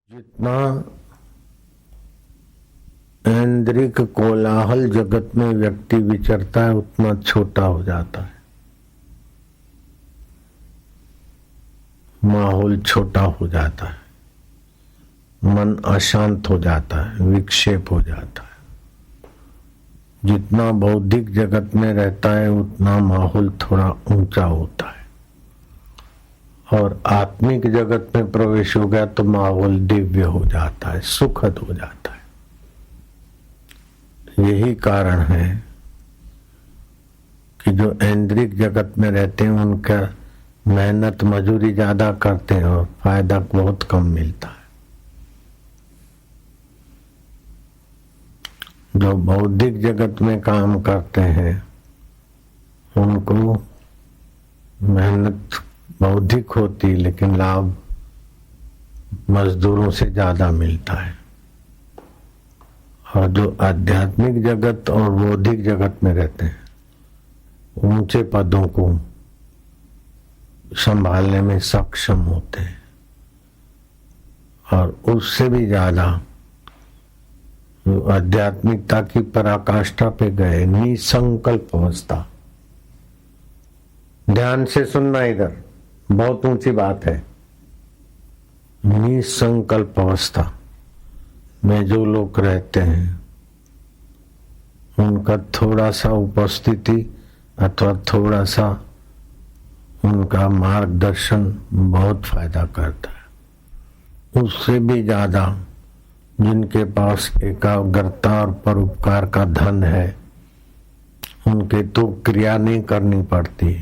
जितना ऐन्द्रिक कोलाहल जगत में व्यक्ति विचरता है उतना छोटा हो जाता है। माहौल छोटा हो जाता है, मन अशांत हो जाता है, विक्षेप हो जाता है। जितना बौद्धिक जगत में रहता है उतना माहौल थोड़ा ऊंचा होता है, और आत्मिक जगत में प्रवेश हो गया तो माहौल दिव्य हो जाता है, सुखद हो जाता है। यही कारण है कि जो ऐन्द्रिक जगत में रहते हैं उनका मेहनत मजूरी ज्यादा करते हैं और फायदा बहुत कम मिलता है। जो बौद्धिक जगत में काम करते हैं उनको मेहनत बौद्धिक होती लेकिन लाभ मजदूरों से ज्यादा मिलता है, और जो आध्यात्मिक जगत और बौद्धिक जगत में रहते हैं ऊंचे पदों को संभालने में सक्षम होते हैं, और उससे भी ज्यादा आध्यात्मिकता की पराकाष्ठा पे गए निसंकल्प अवस्था। ध्यान से सुनना, इधर बहुत ऊंची बात है। निसंकल्प अवस्था में जो लोग रहते हैं उनका थोड़ा सा उपस्थिति अथवा थोड़ा सा उनका मार्गदर्शन बहुत फायदा करता है। उससे भी ज्यादा जिनके पास एकाग्रता और परोपकार का धन है उनके तो क्रिया नहीं करनी पड़ती,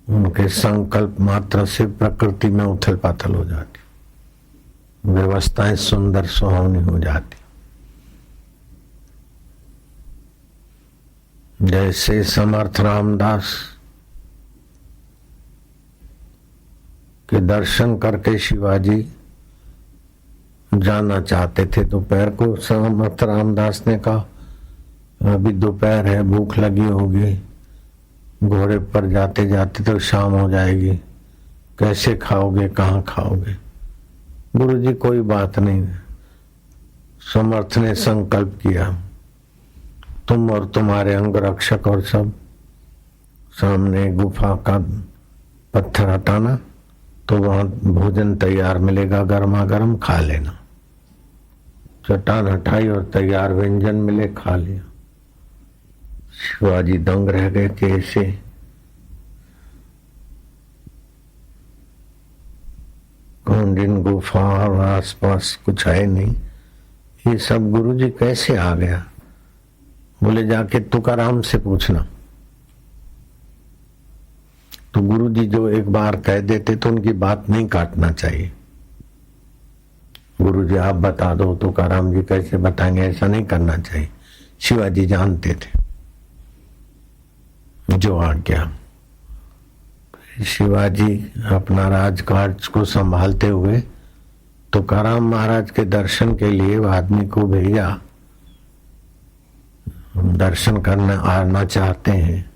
उनके संकल्प मात्र से प्रकृति में उथल पाथल हो जाती, व्यवस्थाएं सुंदर सुहावनी हो जाती। जैसे समर्थ रामदास के दर्शन करके शिवाजी जाना चाहते थे। दोपहर को समर्थ रामदास ने कहा अभी दोपहर है, भूख लगी होगी, घोड़े पर जाते जाते तो शाम हो जाएगी, कैसे खाओगे, कहाँ खाओगे? गुरुजी कोई बात नहीं। समर्थ ने संकल्प किया, तुम और तुम्हारे अंग रक्षक और सब सामने गुफा का पत्थर हटाना तो वहां भोजन तैयार मिलेगा, गर्मा गर्म खा लेना। चट्टान हटाई और तैयार व्यंजन मिले, खा लिया। शिवाजी दंग रह गए कि ऐसे कौंडिन गुफा और आसपास कुछ है नहीं, ये सब गुरुजी कैसे आ गया? बोले जाके तुकाराम से पूछना। तो गुरुजी जो एक बार कह देते तो उनकी बात नहीं काटना चाहिए। गुरुजी आप बता दो, तुकाराम जी कैसे बताएंगे, ऐसा नहीं करना चाहिए। शिवाजी जानते थे जो आज्ञा। शिवाजी अपना राजकाज को संभालते हुए तुकाराम महाराज के दर्शन के लिए आदमी को भेजा। दर्शन करने आना चाहते हैं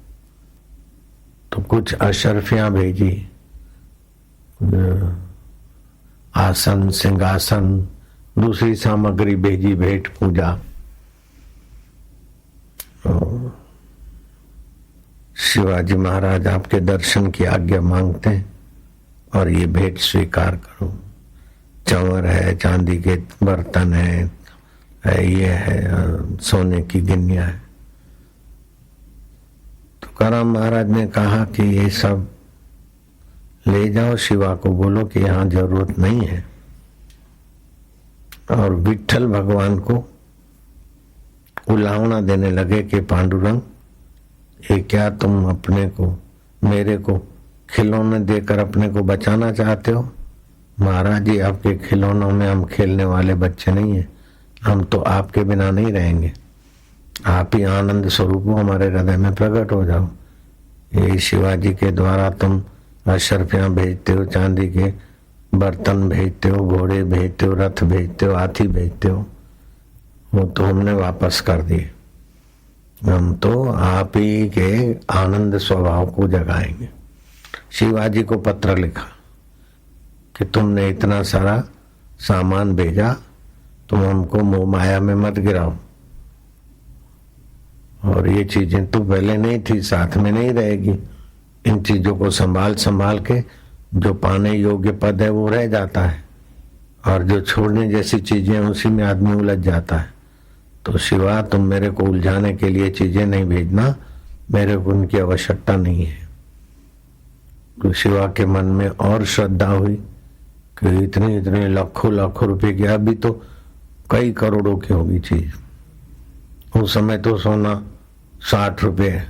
तो कुछ अशर्फियां भेजी, आसन सिंहासन दूसरी सामग्री भेजी, भेंट पूजा। शिवाजी महाराज आपके दर्शन की आज्ञा मांगते हैं और ये भेंट स्वीकार करो। चंवर है, चांदी के बर्तन है, ये है, सोने की गिन्नियां है। तुकाराम महाराज ने कहा कि ये सब ले जाओ, शिवा को बोलो कि यहाँ जरूरत नहीं है। और विठ्ठल भगवान को उलावना देने लगे कि पांडुरंग ये क्या तुम अपने को, मेरे को खिलौने देकर अपने को बचाना चाहते हो? महाराज जी आपके खिलौनों में हम खेलने वाले बच्चे नहीं है, हम तो आपके बिना नहीं रहेंगे। आप ही आनंद स्वरूप हो, हमारे हृदय में प्रकट हो जाओ। ये शिवाजी के द्वारा तुम अशर्फियां भेजते हो, चांदी के बर्तन भेजते हो, घोड़े भेजते हो, रथ भेजते हो, हाथी भेजते हो, वो तो हमने वापस कर दिए। हम तो आप ही के आनंद स्वभाव को जगाएंगे। शिवाजी को पत्र लिखा कि तुमने इतना सारा सामान भेजा, तुम हमको मोह माया में मत गिराओ, और ये चीजें तो पहले नहीं थी, साथ में नहीं रहेगी। इन चीजों को संभाल संभाल के जो पाने योग्य पद है वो रह जाता है, और जो छोड़ने जैसी चीजें हैं उसी में आदमी उलझ जाता है। तो शिवा, तुम मेरे को उलझाने के लिए चीजें नहीं भेजना, मेरे को उनकी आवश्यकता नहीं है। तो शिवा के मन में और श्रद्धा हुई कि इतने इतने लाखों लाखों रुपए की, अभी तो कई करोड़ों की होगी चीज। उस समय तो सोना 60 रुपये,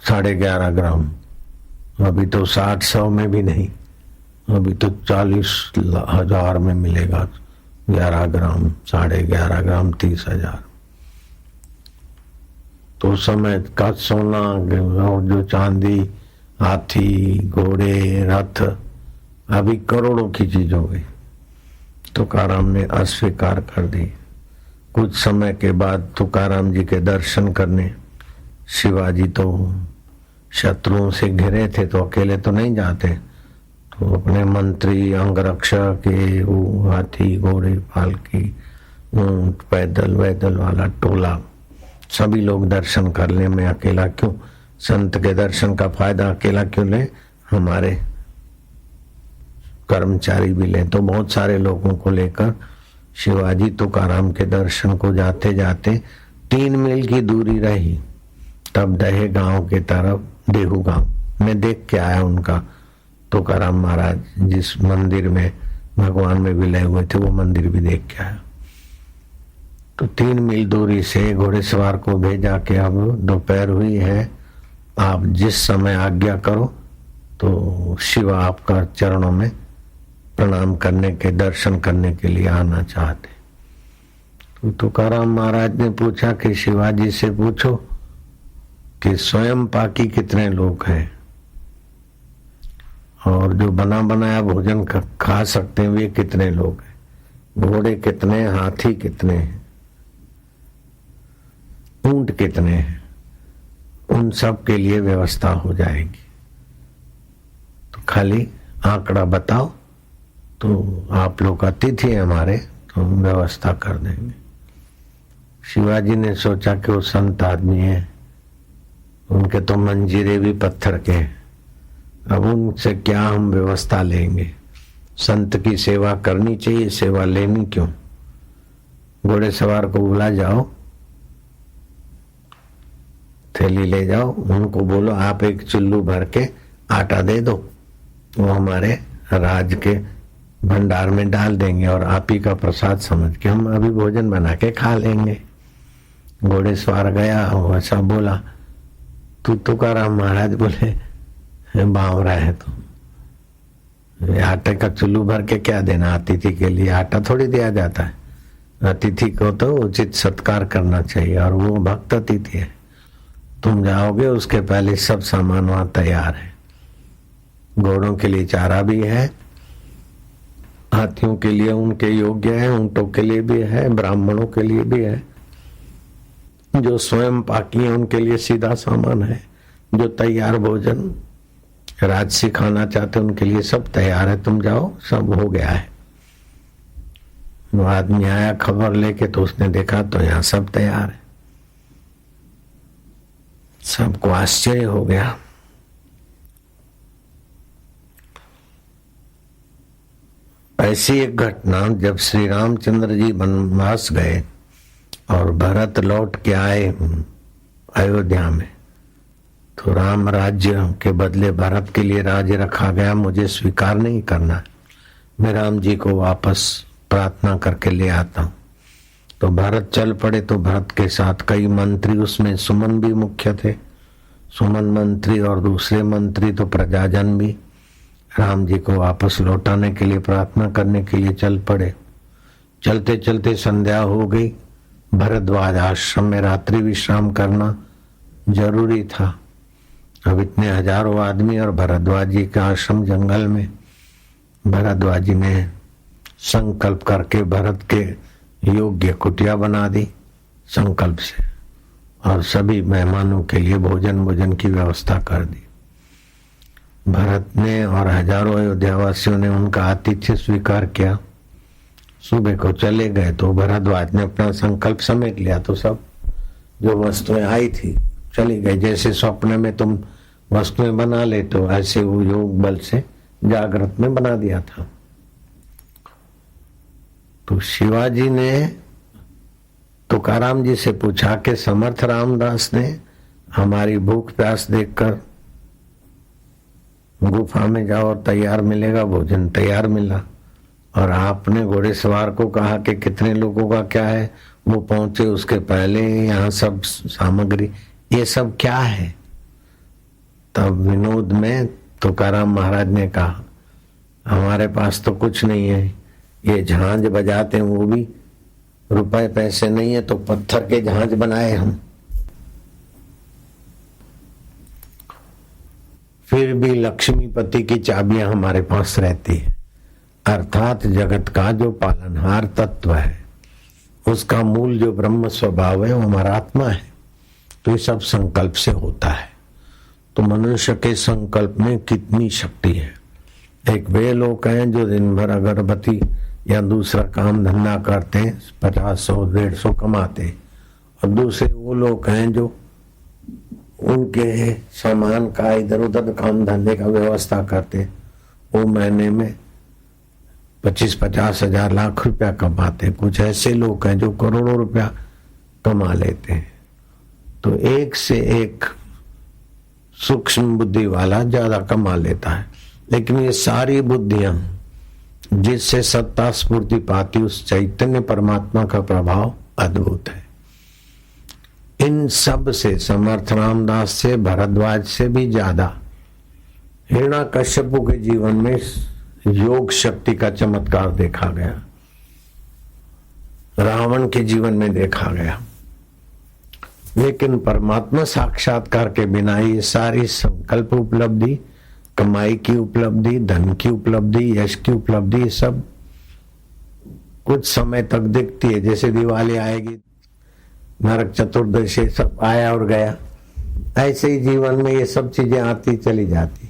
11.5 ग्राम, अभी तो 60-100 में भी नहीं, अभी तो 40,000 में मिलेगा 11 ग्राम, 11.5 ग्राम 30,000। तो समय का सोना और जो चांदी, हाथी, घोड़े, रथ, अभी करोड़ों की चीज हो गई। तुकाराम ने अस्वीकार कर दी। कुछ समय के बाद तुकाराम जी के दर्शन करने शिवाजी तो शत्रुओं से घिरे थे, तो अकेले तो नहीं जाते, तो अपने मंत्री, अंगरक्षक, वो हाथी, घोड़े, पालकी, ऊंट, पैदल वैदल वाला टोला, सभी लोग दर्शन कर ले, मैं अकेला क्यों? संत के दर्शन का फायदा अकेला क्यों ले? हमारे कर्मचारी भी ले। तो बहुत सारे लोगों को लेकर शिवाजी तुकाराम के दर्शन को जाते जाते 3 मील की दूरी रही, तब दहे गांव के तरफ देहू गांव में देख के आया उनका तुकाराम महाराज जिस मंदिर में भगवान में विलय हुए थे, वो मंदिर भी देख के आया। तो 3 मील दूरी से घोड़ेसवार को भेजा कि अब दोपहर हुई है, आप जिस समय आज्ञा करो तो शिवा आपका चरणों में प्रणाम करने के, दर्शन करने के लिए आना चाहते। तो तुकाराम महाराज ने पूछा कि शिवाजी से पूछो कि स्वयं पाकी कितने लोग हैं, और जो बना बनाया भोजन खा सकते हैं वे कितने लोग हैं, घोड़े कितने, हाथी कितने हैं, ऊंट कितने हैं, उन सब के लिए व्यवस्था हो जाएगी। तो खाली आंकड़ा बताओ, तो आप लोग अतिथि हैं हमारे, तो हम व्यवस्था कर देंगे। शिवाजी ने सोचा कि वो संत आदमी है, उनके तो मंजीरे भी पत्थर के हैं, अब उनसे क्या हम व्यवस्था लेंगे? संत की सेवा करनी चाहिए, सेवा लेनी क्यों? घोड़े सवार को बुला जाओ, थैली ले जाओ, उनको बोलो आप एक चुल्लू भर के आटा दे दो, वो हमारे राज के भंडार में डाल देंगे और आप ही का प्रसाद समझ के हम अभी भोजन बना के खा लेंगे। घोड़े सवार गया, वैसा बोला। तुकाराम महाराज बोले, बावरा है तो आटे का चुल्लू भर के क्या देना? अतिथि के लिए आटा थोड़ी दिया जाता है, अतिथि को तो उचित सत्कार करना चाहिए, और वो भक्त अतिथि है। तुम जाओगे उसके पहले सब सामान वहां तैयार है, घोड़ों के लिए चारा भी है, हाथियों के लिए उनके योग्य है, ऊंटों के लिए भी है, ब्राह्मणों के लिए भी है, जो स्वयं पाकी है उनके लिए सीधा सामान है, जो तैयार भोजन राजसी खाना चाहते उनके लिए सब तैयार है, तुम जाओ, सब हो गया है। वो आदमी आया खबर लेके, तो उसने देखा तो यहाँ सब तैयार है। सबको आश्चर्य हो गया। ऐसी एक घटना, जब श्री रामचंद्र जी वनवास गए और भरत लौट के आए अयोध्या में, तो राम राज्य के बदले भरत के लिए राज्य रखा गया। मुझे स्वीकार नहीं करना, मैं राम जी को वापस प्रार्थना करके ले आता हूँ। तो भरत चल पड़े। तो भरत के साथ कई मंत्री, उसमें सुमन भी मुख्य थे, सुमन मंत्री, और दूसरे मंत्री तो प्रजाजन भी राम जी को वापस लौटाने के लिए प्रार्थना करने के लिए चल पड़े। चलते चलते संध्या हो गई। भरद्वाज आश्रम में रात्रि विश्राम करना जरूरी था। अब इतने हजारों आदमी और भरद्वाज जी का आश्रम जंगल में। भरद्वाज जी ने संकल्प करके भरत के योग्य कुटिया बना दी संकल्प से, और सभी मेहमानों के लिए भोजन की व्यवस्था कर दी। भरत ने और हजारों अयोध्यावासियों ने उनका आतिथ्य स्वीकार किया। सुबह को चले गए तो भरद्वाज ने अपना संकल्प समेट लिया, तो सब जो वस्तुएं आई थी चली गई। जैसे स्वप्न में तुम वस्तुएं बना ले तो ऐसे वो योग बल से जागृत में बना दिया था। तो शिवाजी ने तुकाराम जी से पूछा कि समर्थ रामदास ने हमारी भूख प्यास देखकर गुफा में जाओ और तैयार मिलेगा भोजन, तैयार मिला, और आपने घोड़े सवार को कहा कि कितने लोगों का क्या है, वो पहुंचे उसके पहले यहाँ सब सामग्री, ये सब क्या है। तब विनोद में तुकाराम महाराज ने कहा हमारे पास तो कुछ नहीं है, ये झांझ बजाते हैं वो भी रुपए पैसे नहीं है तो पत्थर के झांझ बनाए हम, फिर भी लक्ष्मीपति की चाबियां हमारे पास रहती है। अर्थात जगत का जो पालनहार तत्व है उसका मूल जो ब्रह्म स्वभाव है वो हमारा आत्मा है। तो ये सब संकल्प से होता है। तो मनुष्य के संकल्प में कितनी शक्ति है। एक वे लोग हैं जो दिन भर अगरबत्ती या दूसरा काम धंधा करते हैं, 50-100-150 कमाते, और दूसरे वो लोग हैं जो उनके सामान का इधर उधर काम धंधे का व्यवस्था करते, वो महीने में 25-50 हजार लाख रुपया कमाते। कुछ ऐसे लोग हैं जो करोड़ों रुपया कमा लेते हैं। तो एक से एक सूक्ष्म बुद्धि वाला ज्यादा कमा लेता है। लेकिन ये सारी बुद्धियां जिससे सत्ता स्फूर्ति पाती उस चैतन्य परमात्मा का प्रभाव अद्भुत है। इन सब से समर्थ रामदास से भरद्वाज से भी ज्यादा हिरण्याकश्यपु के जीवन में योग शक्ति का चमत्कार देखा गया, रावण के जीवन में देखा गया। लेकिन परमात्मा साक्षात्कार के बिना ये सारी संकल्प उपलब्धि, कमाई की उपलब्धि, धन की उपलब्धि, यश की उपलब्धि, सब कुछ समय तक दिखती है। जैसे दिवाली आएगी, नरक चतुर्दशी, सब आया और गया, ऐसे ही जीवन में ये सब चीजें आती चली जाती।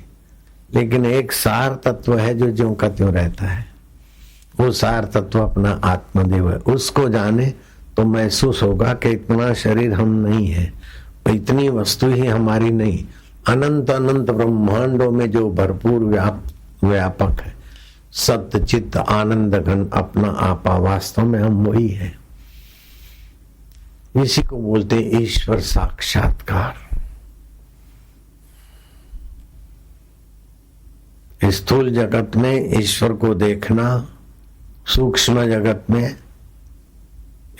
लेकिन एक सार तत्व है जो ज्यों का त्यों रहता है। वो सार तत्व अपना आत्मदेव है। उसको जाने तो महसूस होगा कि इतना शरीर हम नहीं है, इतनी वस्तु ही हमारी नहीं। अनंत अनंत ब्रह्मांडों में जो भरपूर व्यापक है, सत्य चित्त आनंद घन अपना आपा, वास्तव में हम वही है। इसी को बोलते हैं ईश्वर साक्षात्कार। स्थूल जगत में ईश्वर को देखना, सूक्ष्म जगत में,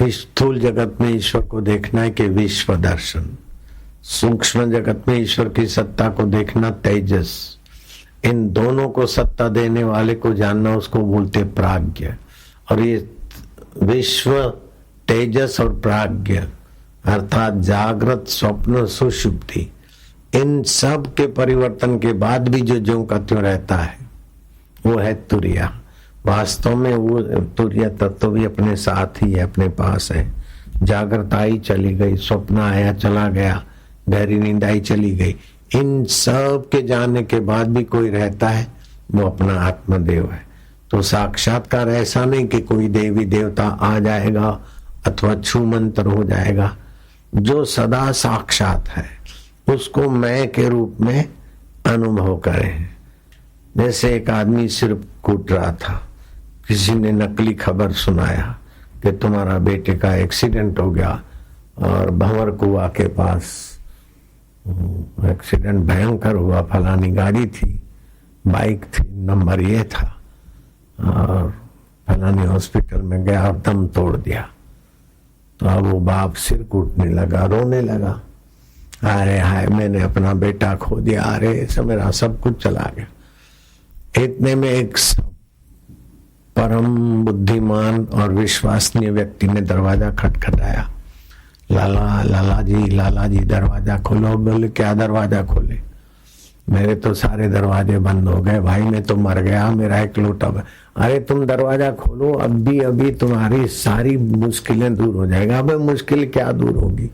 स्थूल जगत में ईश्वर को देखना है कि विश्व दर्शन, सूक्ष्म जगत में ईश्वर की सत्ता को देखना तेजस। इन दोनों को सत्ता देने वाले को जानना, उसको बोलते प्राज्ञ। और ये विश्व, तेजस और प्राज्ञ अर्थात जागृत, स्वप्न, सुषुप्ति, इन सब के परिवर्तन के बाद भी जो ज्यों का त्यों रहता है वो है तुरिया। वास्तव में वो तुरिया तत्व भी अपने साथ ही है, अपने पास है। जागृत आई चली गई, स्वप्न आया चला गया, गहरी नींद आई चली गई, इन सब के जाने के बाद भी कोई रहता है, वो अपना आत्मदेव है। तो साक्षात्कार ऐसा नहीं कि कोई देवी देवता आ जाएगा अथवा छू मंत्र हो जाएगा। जो सदा साक्षात है उसको मैं के रूप में अनुभव करें। जैसे एक आदमी सिर कूट रहा था, किसी ने नकली खबर सुनाया कि तुम्हारा बेटे का एक्सीडेंट हो गया और भंवर कुआ के पास एक्सीडेंट भयंकर हुआ, फलानी गाड़ी थी, बाइक थी, नंबर ये था, और फलानी हॉस्पिटल में गया और दम तोड़ दिया। तो अब वो बाप सिर कूटने लगा, रोने लगा, अरे हाय मैंने अपना बेटा खो दिया, अरे सब मेरा सब कुछ चला गया। इतने में एक परम बुद्धिमान और विश्वसनीय व्यक्ति ने दरवाजा खटखटाया। लाला जी दरवाजा खोलो। बोले क्या दरवाजा खोले? मेरे तो सारे दरवाजे बंद हो गए भाई, मैं तो मर गया, मेरा एक लोटा। अरे तुम दरवाजा खोलो, अभी तुम्हारी सारी मुश्किलें दूर हो जाएगा। अबे मुश्किल क्या दूर होगी,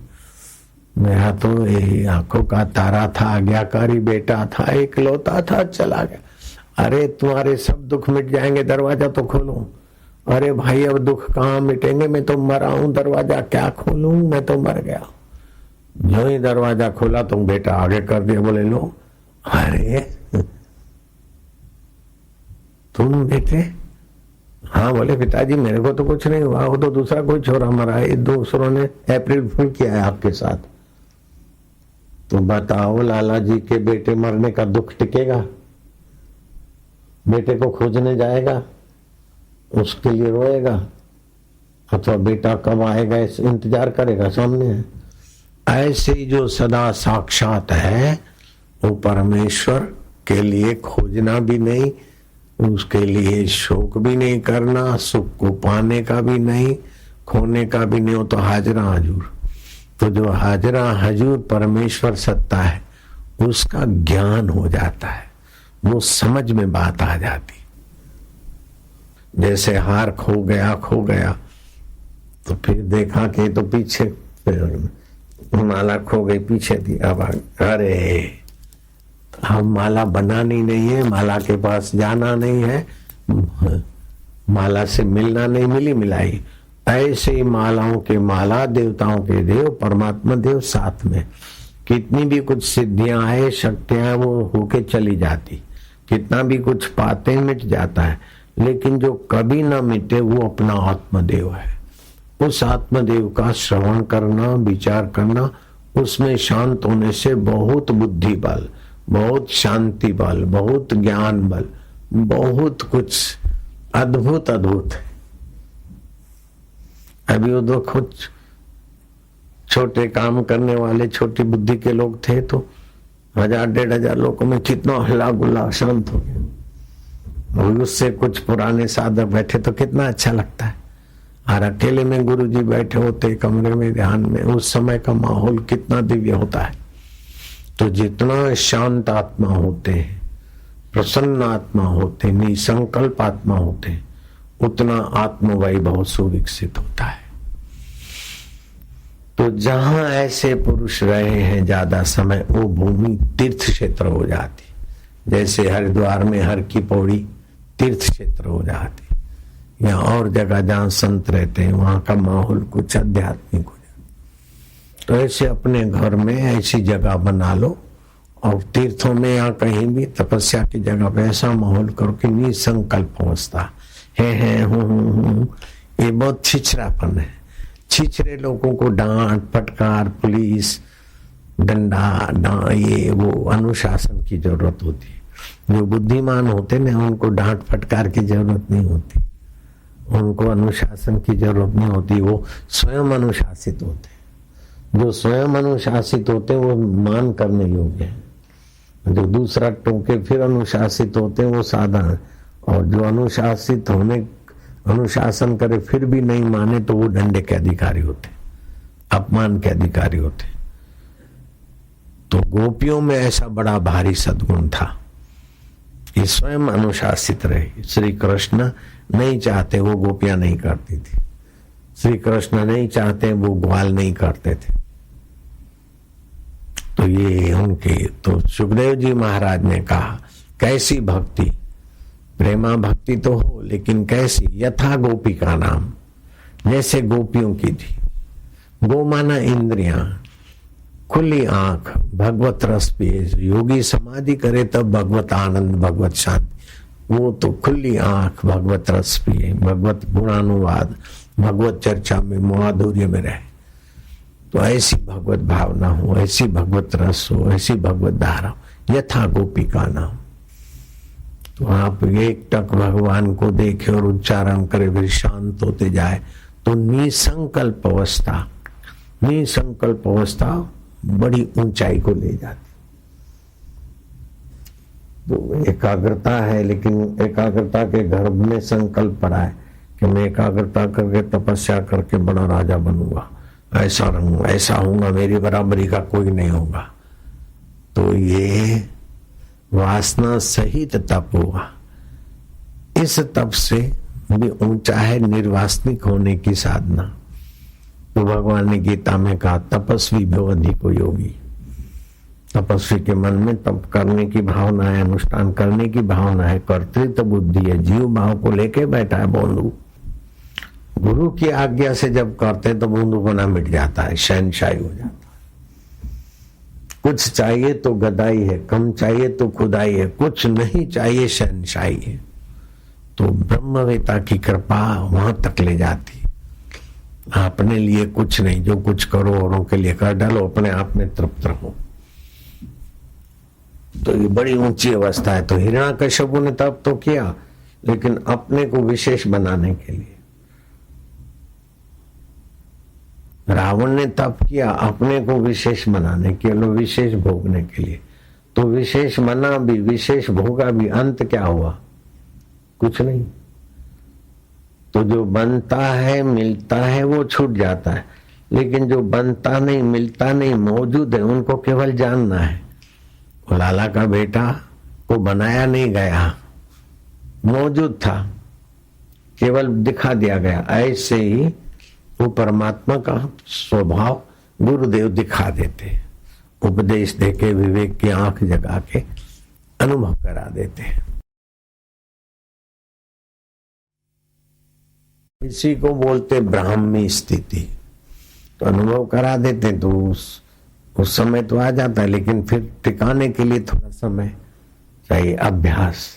मेरा तो ये आंखों का तारा था, आज्ञाकारी बेटा था, इकलौता था, चला गया। अरे तुम्हारे सब दुख मिट जाएंगे, दरवाजा तो खोलो। अरे भाई अब दुख कहाँ मिटेंगे, मैं तो मरा हूं, दरवाजा क्या खोलूं, मैं तो मर गया। जो ही दरवाजा खोला तो बेटा आगे कर दिया, बोले लो। अरे तुम बेटे? हाँ। बोले पिताजी मेरे को तो कुछ नहीं हुआ, वो तो दूसरा कोई छोरा मरा है, दूसरों ने अप्रैल फूल किया है आपके साथ। तो बताओ लाला जी के बेटे मरने का दुख टिकेगा? बेटे को खोजने जाएगा, उसके लिए रोएगा, अथवा बेटा कब आएगा इस इंतजार करेगा? सामने है। ऐसे ही जो सदा साक्षात है वो परमेश्वर के लिए खोजना भी नहीं, उसके लिए शोक भी नहीं करना, सुख को पाने का भी नहीं, खोने का भी नहीं, हो तो हाजरा हजूर। तो जो हाजरा हजूर परमेश्वर सत्ता है उसका ज्ञान हो जाता है, वो समझ में बात आ जाती। जैसे हार खो गया तो फिर देखा कि तो पीछे, माला खो गई, पीछे थी, अब अरे हम माला बनानी नहीं है, माला के पास जाना नहीं है, माला से मिलना नहीं, मिली मिलाई। ऐसे ही मालाओं के माला, देवताओं के देव, परमात्मा देव साथ में। कितनी भी कुछ सिद्धियां है, शक्तियां, वो होके चली जाती, कितना भी कुछ पाते मिट जाता है, लेकिन जो कभी ना मिटे वो अपना आत्मदेव है। उस आत्मदेव का श्रवण करना, विचार करना, उसमें शांत होने से बहुत बुद्धि बल, बहुत शांति बल, बहुत ज्ञान बल, बहुत कुछ अद्भुत अद्भुत है। अभी वो दो कुछ छोटे काम करने वाले, छोटी बुद्धि के लोग थे तो 1000-1500 लोगों में कितना हल्ला गुल्ला, शांत हो गया। और उससे कुछ पुराने साधक बैठे तो कितना अच्छा लगता है। और अकेले में गुरुजी बैठे होते कमरे में ध्यान में, उस समय का माहौल कितना दिव्य होता है। तो जितना शांत आत्मा होते हैं, प्रसन्न आत्मा होते, निसंकल्प आत्मा होते, उतना आत्मवैभव सुविकसित होता है। तो जहां ऐसे पुरुष रहे हैं ज्यादा समय, वो भूमि तीर्थ क्षेत्र हो जाती। जैसे हरिद्वार में हर की पौड़ी तीर्थ क्षेत्र हो जाती, या और जगह जहां संत रहते हैं वहां का माहौल कुछ आध्यात्मिक हो जाता। तो ऐसे अपने घर में ऐसी जगह बना लो, और तीर्थों में या कहीं भी तपस्या की जगह पे ऐसा माहौल करो कि निसंकल्प अवस्था है हूं। ये बहुत छिछरापन है। छिछरे लोगों को डांट फटकार, पुलिस, डंडा, ये वो अनुशासन की जरूरत होती है। जो बुद्धिमान होते ना, उनको डांट फटकार की जरूरत नहीं होती, उनको अनुशासन की जरूरत नहीं होती, वो स्वयं अनुशासित होते। जो स्वयं अनुशासित होते वो मान करने योग्य है। जो दूसरा टोके फिर अनुशासित होते वो साधारण, और जो अनुशासन करे फिर भी नहीं माने तो वो डंडे के अधिकारी होते, अपमान के अधिकारी होते। तो गोपियों में ऐसा बड़ा भारी सद्गुण था, ये स्वयं अनुशासित रहे। श्री कृष्ण नहीं चाहते वो गोपियां नहीं करती थी, श्री कृष्ण नहीं चाहते वो ग्वाल नहीं करते थे। तो ये उनके, तो सुखदेव जी महाराज ने कहा कैसी भक्ति, प्रेमा भक्ति तो हो लेकिन कैसी, यथा गोपी का नाम, जैसे गोपियों की थी। गो माना इंद्रियां, खुली आंख, भगवत रस पिए, योगी समाधि करे तब भगवत आनंद, भगवत शांति। वो तो खुली आंख, भगवत रस पिए, भगवत गुणानुवाद, भगवत चर्चा में, माधुर्य में रहे। तो ऐसी भगवत भावना हो, ऐसी भगवत रस हो, ऐसी भगवत धारा, यथा गोपी का नाम। तो आप एक टक भगवान को देखे और उच्चारण करे, फिर शांत होते जाए, तो निसंकल्प अवस्था, निसंकल्प अवस्था बड़ी ऊंचाई को ले जाती। तो एकाग्रता है, लेकिन एकाग्रता के गर्भ में संकल्प पड़ा है कि मैं एकाग्रता करके तपस्या करके बड़ा राजा बनूंगा, ऐसा रहूंगा, ऐसा होऊंगा, मेरी बराबरी का कोई नहीं होगा। तो ये वासना सहित तप हुआ। इस तप से भी ऊंचा है निर्वासनिक होने की साधना। तो भगवान ने गीता में कहा तपस्वी भो अधिको योगी। तपस्वी के मन में तप करने की भावना है, अनुष्ठान करने की भावना है, कर्तृत्व बुद्धि है, जीव भाव को लेके बैठा है बूंदू। गुरु की आज्ञा से जब करते तो बूंदू बना मिट जाता है, शहनशाही हो जाता है। कुछ चाहिए तो गदाई है, कम चाहिए तो खुदाई है, कुछ नहीं चाहिए शहनशाही है। तो ब्रह्मवेता की कृपा वहां तक ले जाती। अपने लिए कुछ नहीं, जो कुछ करो औरों के लिए कर डालो, अपने आप में तृप्त रहो। तो ये बड़ी ऊंची अवस्था है। तो हिरण्याकश्यपु ने तप तो किया, लेकिन अपने को विशेष बनाने के लिए। रावण ने तप किया अपने को विशेष बनाने के लिए, विशेष भोगने के लिए। तो विशेष मना भी, विशेष भोगा भी, अंत क्या हुआ? कुछ नहीं। तो जो बनता है, मिलता है, वो छूट जाता है। लेकिन जो बनता नहीं, मिलता नहीं, मौजूद है, उनको केवल जानना है। लाला का बेटा को बनाया नहीं गया, मौजूद था, केवल दिखा दिया गया। ऐसे ही वो परमात्मा का स्वभाव गुरुदेव दिखा देते, उपदेश देके, विवेक की आंख जगा के अनुभव करा देते। इसी को बोलते ब्राह्मी स्थिति। तो अनुभव करा देते तो उस समय तो आ जाता है, लेकिन फिर टिकाने के लिए थोड़ा समय चाहिए। अभ्यास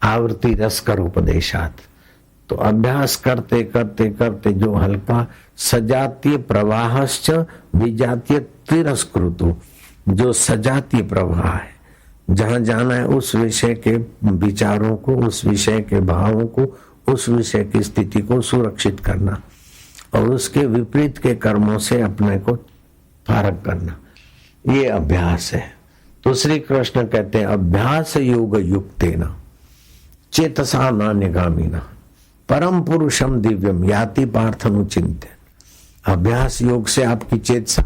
आवृत्ति रस कर उपदेशात। तो अभ्यास करते करते करते जो हल्का सजातीय प्रवाहश्च विजातीय तिरस्कृतु, जो सजातीय प्रवाह है, जहां जाना है उस विषय के विचारों को, उस विषय के भावों को, उस विषय की स्थिति को सुरक्षित करना और उसके विपरीत के कर्मों से अपने को फारग करना, ये अभ्यास है। तो श्री कृष्ण कहते हैं अभ्यास योग युक्तेन चेतसा नान्यगामिना परम पुरुषम दिव्यम याति पार्थनुचिंतन। अभ्यास योग से आपकी चेतसा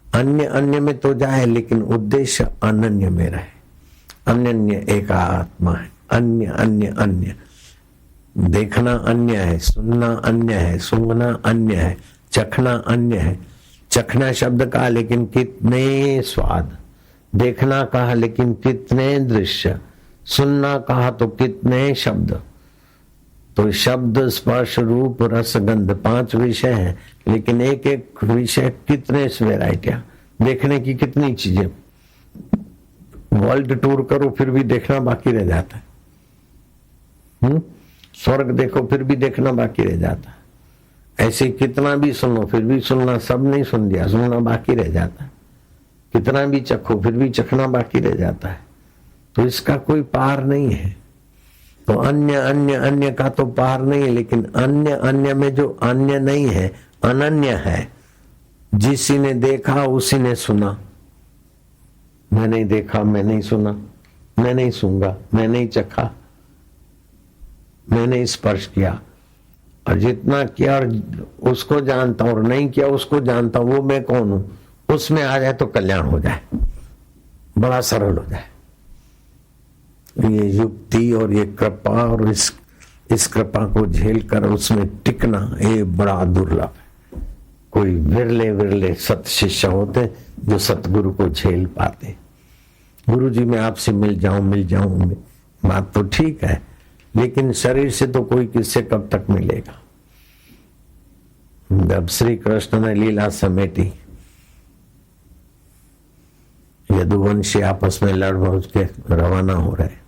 अन्य अन्य में तो जाए, लेकिन उद्देश्य अनन्य में रहे। अनन्य एक आत्मा है, अन्य अन्य अन्य। देखना अन्य है, सुनना अन्य है, सूंघना अन्य है, चखना अन्य है। चखना शब्द कहा लेकिन कितने स्वाद, देखना कहा लेकिन कितने दृश्य, सुनना कहा तो कितने शब्द। तो शब्द स्पर्श रूप रस गंध 5 विषय हैं, लेकिन एक एक विषय कितने वैरायटियां, देखने की कितनी चीजें। वर्ल्ड टूर करो फिर भी देखना बाकी रह जाता है। स्वर्ग देखो फिर भी देखना बाकी रह जाता है। ऐसे कितना भी सुनो फिर भी सुनना सब नहीं सुन दिया, सुनना बाकी रह जाता है। कितना भी चखो फिर भी चखना बाकी रह जाता है। तो इसका कोई पार नहीं है। तो अन्य अन्य अन्य का तो पार नहीं है, लेकिन अन्य अन्य में जो अन्य नहीं है, अनन्य है। जिसी ने देखा उसी ने सुना। मैं नहीं देखा, मैं नहीं सुना, मैं नहीं सूंघा, मैं नहीं चखा, मैंने स्पर्श किया, और जितना किया और उसको जानता हूं और नहीं किया उसको जानता हूं, वो मैं कौन हूं? उसमें आ जाए तो कल्याण हो जाए, बड़ा सरल हो जाए। ये युक्ति और ये कृपा और इस कृपा को झेल कर उसमें टिकना, ये बड़ा दुर्लभ है। कोई विरले विरले सत शिष्य होते जो सतगुरु को झेल पाते। गुरु जी मैं आपसे मिल जाऊं बात तो ठीक है, लेकिन शरीर से तो कोई किससे कब तक मिलेगा। जब श्री कृष्ण ने लीला समेटी, यदुवंशी आपस में लड़ भड़ के रवाना हो रहे।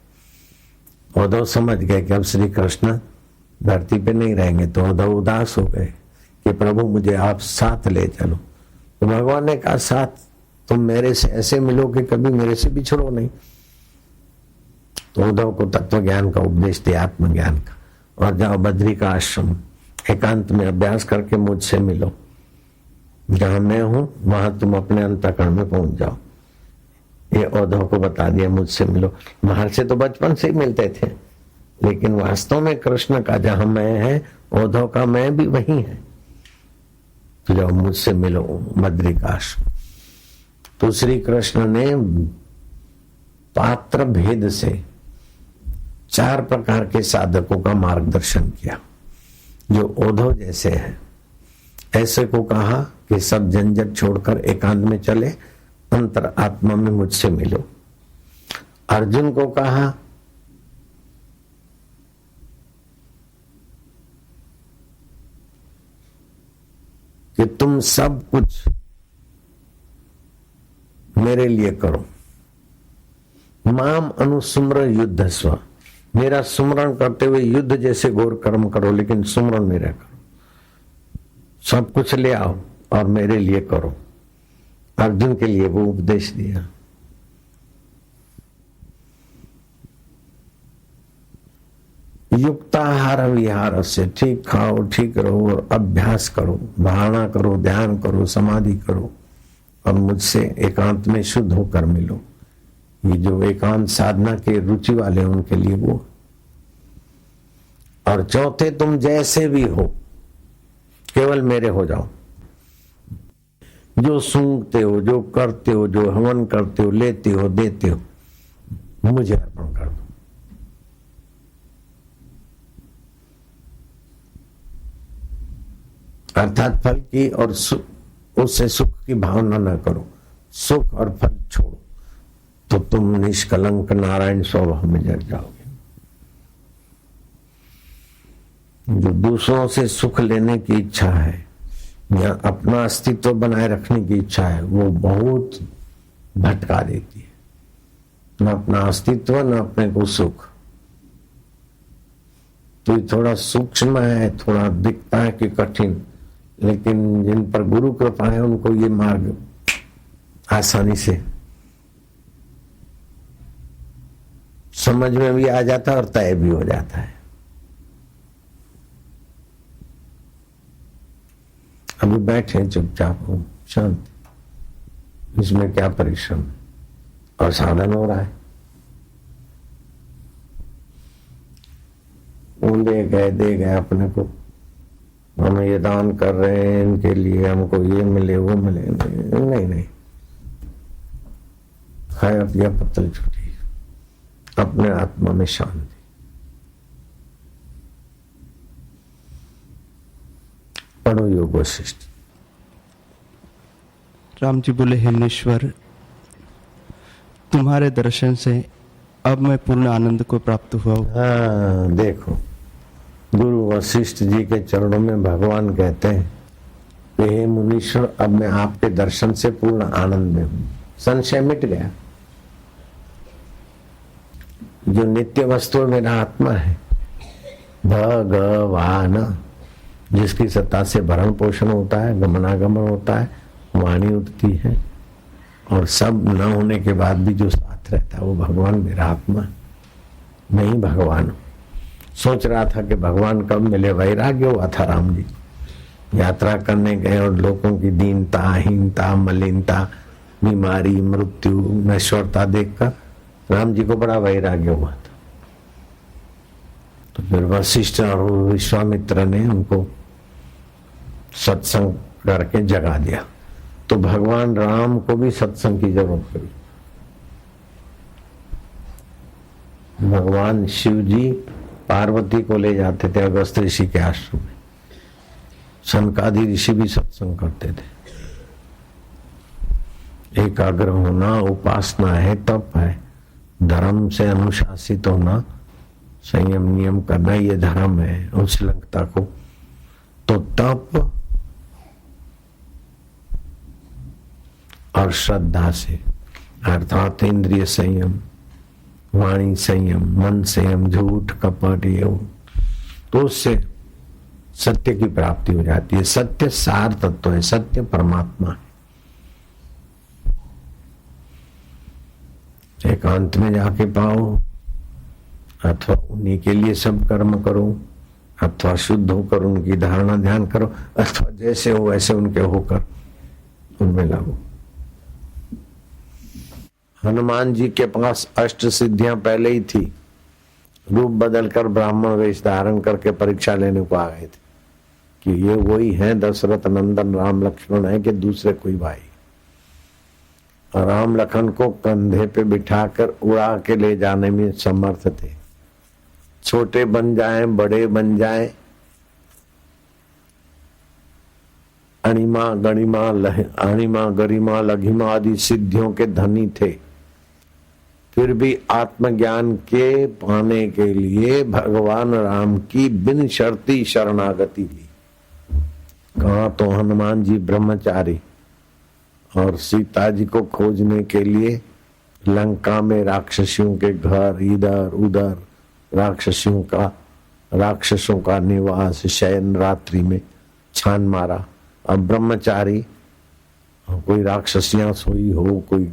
उद्धव समझ गए कि अब श्री कृष्ण धरती पे नहीं रहेंगे, तो उद्धव उदास हो गए कि प्रभु मुझे आप साथ ले चलो। तो भगवान ने कहा साथ तुम मेरे से ऐसे मिलो कि कभी मेरे से बिछड़ो नहीं। तो उद्धव को तत्व ज्ञान का उपदेश दिया, आत्मज्ञान का, और जाओ बद्री का आश्रम एकांत में अभ्यास करके मुझसे मिलो। जहां मैं हूं वहां तुम अपने अंतःकरण में पहुंच जाओ। ये उद्धव को बता दिया मुझसे मिलो। बाहर से तो बचपन से ही मिलते थे, लेकिन वास्तव में कृष्ण का जहां मैं है, उद्धव का मैं भी वही है। तो जाओ मुझसे मिलो बद्री का आश्रम। तो श्री कृष्ण ने पात्र भेद से 4 प्रकार के साधकों का मार्गदर्शन किया। जो उद्धव जैसे हैं ऐसे को कहा कि सब झंझट छोड़कर एकांत में चले, अंतर आत्मा में मुझसे मिलो। अर्जुन को कहा कि तुम सब कुछ मेरे लिए करो, माम अनुस्मर युद्धस्व, मेरा सुमरण करते हुए युद्ध जैसे घोर कर्म करो, लेकिन सुमरण मेरा करो। सब कुछ ले आओ और मेरे लिए करो। अर्जुन के लिए वो उपदेश दिया। युक्ताहार विहार से, ठीक खाओ, ठीक रहो, अभ्यास करो, धारणा करो, ध्यान करो, समाधि करो और मुझसे एकांत में शुद्ध होकर मिलो। ये जो एकांत साधना के रुचि वाले उनके लिए वो। और चौथे, तुम जैसे भी हो केवल मेरे हो जाओ। जो सूंघते हो, जो करते हो, जो हवन करते हो, लेते हो, देते हो, मुझे अर्पण कर दो। अर्थात फल की और उससे सुख की भावना न करो, सुख और फल छोड़ो, तो तुम निष्कलंक नारायण स्वभाव में जग जाओगे। जो दूसरों से सुख लेने की इच्छा है या अपना अस्तित्व बनाए रखने की इच्छा है, वो बहुत भटका देती है। न अपना अस्तित्व, न अपने को सुख। तो ये थोड़ा सूक्ष्म है, थोड़ा दिखता है कि कठिन, लेकिन जिन पर गुरु कृपा है उनको ये मार्ग आसानी से समझ में भी आ जाता है और तय भी हो जाता है। अभी बैठे चुपचाप हो, शांत, इसमें क्या परिश्रम और साधन हो रहा है। वो दे गए अपने को, हम ये दान कर रहे हैं इनके लिए, हमको ये मिले वो मिले, नहीं, खाया पिया पत्तल छूटी, अपने आत्मा में शांति। पढ़ो योग वशिष्ठ। राम जी बोले, हे मुनीश्वर, तुम्हारे दर्शन से अब मैं पूर्ण आनंद को प्राप्त हुआ हूँ। हाँ, देखो, गुरु वशिष्ठ जी के चरणों में भगवान कहते हैं कि हे मुनीश्वर, अब मैं आपके दर्शन से पूर्ण आनंद में हूं। संशय मिट गया। जो नित्य वस्तु मेरा आत्मा है, भगवान, जिसकी सत्ता से भरण पोषण होता है, गमनागमन होता है, वाणी उठती है, और सब न होने के बाद भी जो साथ रहता है वो भगवान मेरा आत्मा। मैं ही भगवान हूं। सोच रहा था कि भगवान कब मिले, वैराग्य हुआ था राम जी। यात्रा करने गए और लोगों की दीनता, हीनता, मलिनता, बीमारी, मृत्यु, नश्वरता देखकर राम जी को बड़ा वैराग्य हुआ था। तो फिर वशिष्ठ और विश्वामित्र ने उनको सत्संग करके जगा दिया। तो भगवान राम को भी सत्संग की जरूरत पड़ी। भगवान शिव जी पार्वती को ले जाते थे अगस्त ऋषि के आश्रम में। सनकादि ऋषि भी सत्संग करते थे। एकाग्र होना उपासना है, तप है, धर्म से अनुशासित होना, संयम नियम करना, ये धर्म है। उच्छृंखलता को तो तप और श्रद्धा से, अर्थात इंद्रिय संयम, वाणी संयम, मन संयम, झूठ कपट, ये तो उससे सत्य की प्राप्ति हो जाती है। सत्य सार तत्व है, सत्य परमात्मा है। एकांत में जाके पाओ, अथवा उन्हीं के लिए सब कर्म करो, अथवा शुद्ध होकर उनकी धारणा ध्यान करो, अथवा जैसे हो वैसे उनके होकर उनमें लागो। हनुमान जी के पास अष्ट सिद्धियां पहले ही थी। रूप बदलकर ब्राह्मण वेश धारण करके परीक्षा लेने को आ गए थे कि ये वही है दशरथ नंदन राम लक्ष्मण है कि दूसरे कोई भाई। और राम लखन को कंधे पे बिठाकर उड़ा के ले जाने में समर्थ थे। छोटे बन जाएं, बड़े बन जाएं, अणिमा गरिमा लघिमा आदि सिद्धियों के धनी थे, फिर भी आत्मज्ञान के पाने के लिए भगवान राम की बिन शर्ती शरणागति ली। कहा तो हनुमान जी ब्रह्मचारी और सीता जी को खोजने के लिए लंका में राक्षसियों के घर इधर उधर राक्षसों का निवास शयन रात्रि में छान मारा। अब ब्रह्मचारी, कोई राक्षसियां सोई हो, कोई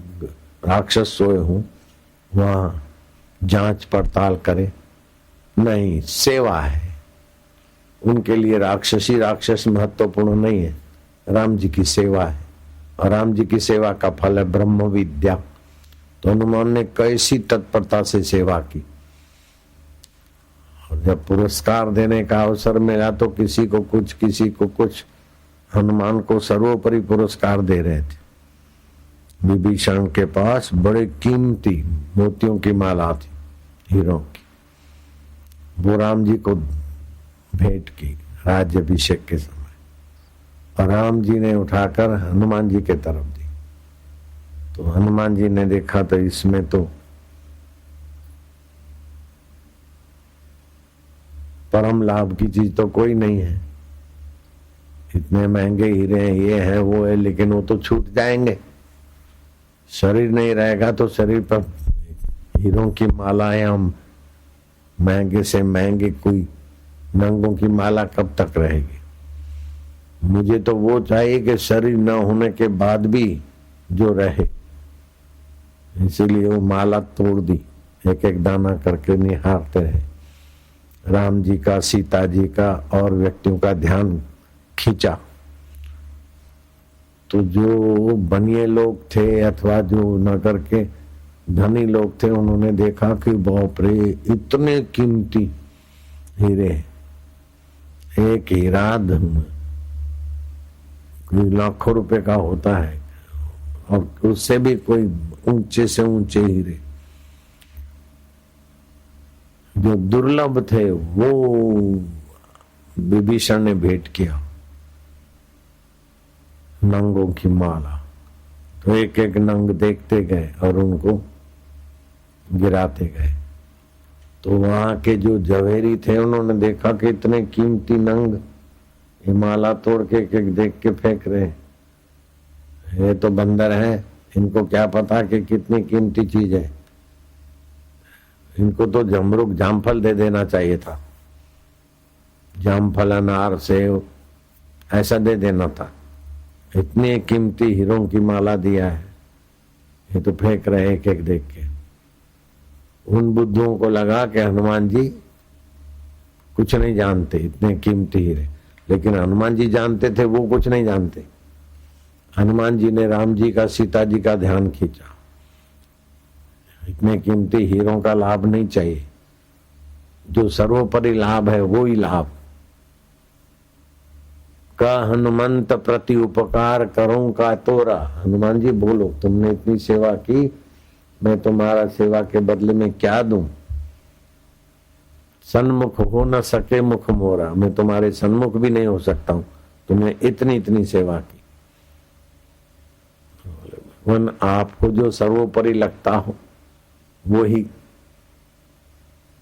राक्षस सोए हो, वहां जांच पड़ताल करे नहीं, सेवा है उनके लिए। राक्षस महत्वपूर्ण नहीं है, राम जी की सेवा है और राम जी की सेवा का फल है ब्रह्म विद्या। तो हनुमान ने कैसी तत्परता से सेवा की, और जब पुरस्कार देने का अवसर मिला तो किसी को कुछ हनुमान को सर्वोपरि पुरस्कार दे रहे थे। विभीषण के पास बड़े कीमती मोतियों की माला थी, हीरों की, वो राम जी को भेंट की राज्याभिषेक के समय, और राम जी ने उठाकर हनुमान जी के तरफ दी। तो हनुमान जी ने देखा तो इसमें तो परम लाभ की चीज तो कोई नहीं है, इतने महंगे हीरे हैं, ये है वो है, लेकिन वो तो छूट जाएंगे। शरीर नहीं रहेगा तो शरीर पर हीरों की मालाएं, हम महंगे से महंगे कोई नंगों की माला कब तक रहेगी। मुझे तो वो चाहिए कि शरीर न होने के बाद भी जो रहे, इसीलिए वो माला तोड़ दी, एक एक दाना करके निहारते रहे। राम जी का, सीता जी का और व्यक्तियों का ध्यान खींचा तो जो बनिए लोग थे अथवा जो नगर के धनी लोग थे, उन्होंने देखा कि बाप रे इतने कीमती हीरे, एक हीरा कोई लाखों रुपए का होता है और उससे भी कोई ऊंचे से ऊंचे हीरे जो दुर्लभ थे वो विभीषण ने भेंट किया, नंगों की माला। तो एक एक नंग देखते गए और उनको गिराते गए। तो वहां के जो जवेरी थे उन्होंने देखा कि इतने कीमती नंग ये माला तोड़ के एक देख के फेंक रहे, ये तो बंदर है, इनको क्या पता कि कितनी कीमती चीज है, इनको तो जमरुक जामफल दे देना चाहिए था, जामफल अनार सेव ऐसा दे देना था, इतनी कीमती हीरों की माला दिया है, ये तो फेंक रहे एक एक देख के। उन बुद्धों को लगा कि हनुमान जी कुछ नहीं जानते, इतने कीमती हीरे, लेकिन हनुमान जी जानते थे, वो कुछ नहीं जानते। हनुमान जी ने राम जी का, सीता जी का ध्यान खींचा, इतने कीमती हीरों का लाभ नहीं चाहिए, जो सर्वोपरि लाभ है वो ही लाभ। का हनुमंत प्रति उपकार करूं का तोरा, हनुमान जी बोलो, तुमने इतनी सेवा की, मैं तुम्हारा सेवा के बदले में क्या दूं। सन्मुख हो न सके मुख मोरा, मैं तुम्हारे सन्मुख भी नहीं हो सकता हूं, तुमने इतनी इतनी सेवा की। भगवान आपको जो सर्वोपरि लगता हो वो ही।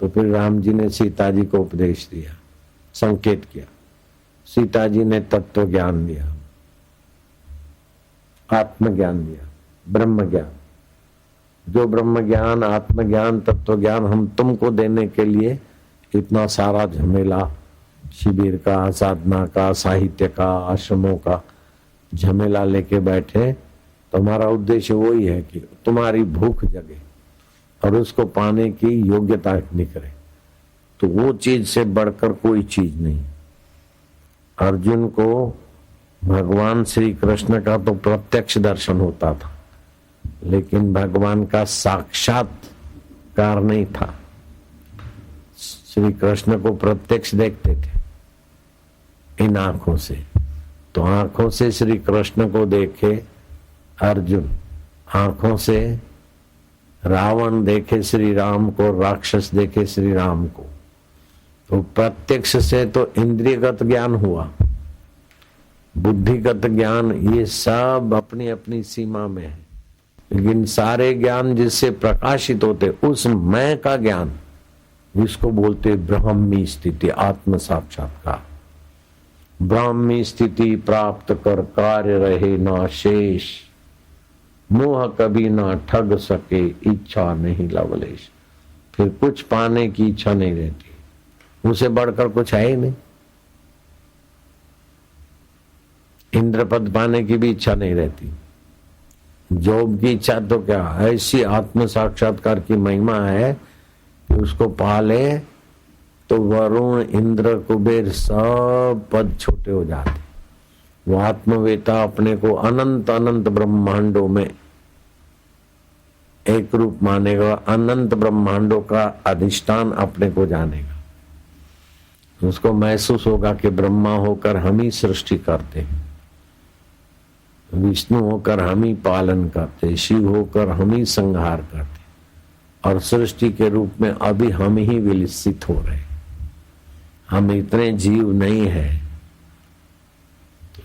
तो फिर राम जी ने सीता जी को उपदेश दिया, संकेत किया, सीता जी ने तत्व ज्ञान दिया, आत्मज्ञान दिया, ब्रह्म ज्ञान। जो ब्रह्म ज्ञान, आत्मज्ञान, तत्व ज्ञान हम तुमको देने के लिए इतना सारा झमेला, शिविर का, साधना का, साहित्य का, आश्रमों का झमेला लेके बैठे, तो हमारा उद्देश्य वही है कि तुम्हारी भूख जगे और उसको पाने की योग्यता निकले। तो वो चीज से बढ़कर कोई चीज नहीं। अर्जुन को भगवान श्री कृष्ण का तो प्रत्यक्ष दर्शन होता था, लेकिन भगवान का साक्षात्कार नहीं था। श्री कृष्ण को प्रत्यक्ष देखते थे इन आंखों से, तो आंखों से श्री कृष्ण को देखे अर्जुन, आंखों से रावण देखे श्री राम को, राक्षस देखे श्री राम को। तो प्रत्यक्ष से तो इंद्रियगत ज्ञान हुआ, बुद्धिगत ज्ञान ये सब अपनी अपनी सीमा में है, लेकिन सारे ज्ञान जिससे प्रकाशित होते उस मैं का ज्ञान, जिसको बोलते ब्रह्मी स्थिति, आत्म साक्षात्कार। ब्राह्मी स्थिति प्राप्त कर कार्य रहे ना शेष, मोह कभी ना ठग सके, इच्छा नहीं लवलेश। फिर कुछ पाने की इच्छा नहीं रहती, उसे बढ़कर कुछ है ही नहीं। इंद्र पद पाने की भी इच्छा नहीं रहती, जॉब की इच्छा तो क्या, ऐसी आत्म साक्षात्कार की महिमा है कि उसको पाले तो वरुण इंद्र कुबेर सब पद छोटे हो जाते। वो आत्मवेता अपने को अनंत अनंत ब्रह्मांडों में एक रूप मानेगा, अनंत ब्रह्मांडों का अधिष्ठान अपने को जानेगा। उसको महसूस होगा कि ब्रह्मा होकर हम ही सृष्टि करते हैं, विष्णु होकर हम ही पालन करते, शिव होकर हम ही संहार करते, और सृष्टि के रूप में अभी हम ही विलसित हो रहे। हम इतने जीव नहीं है। तो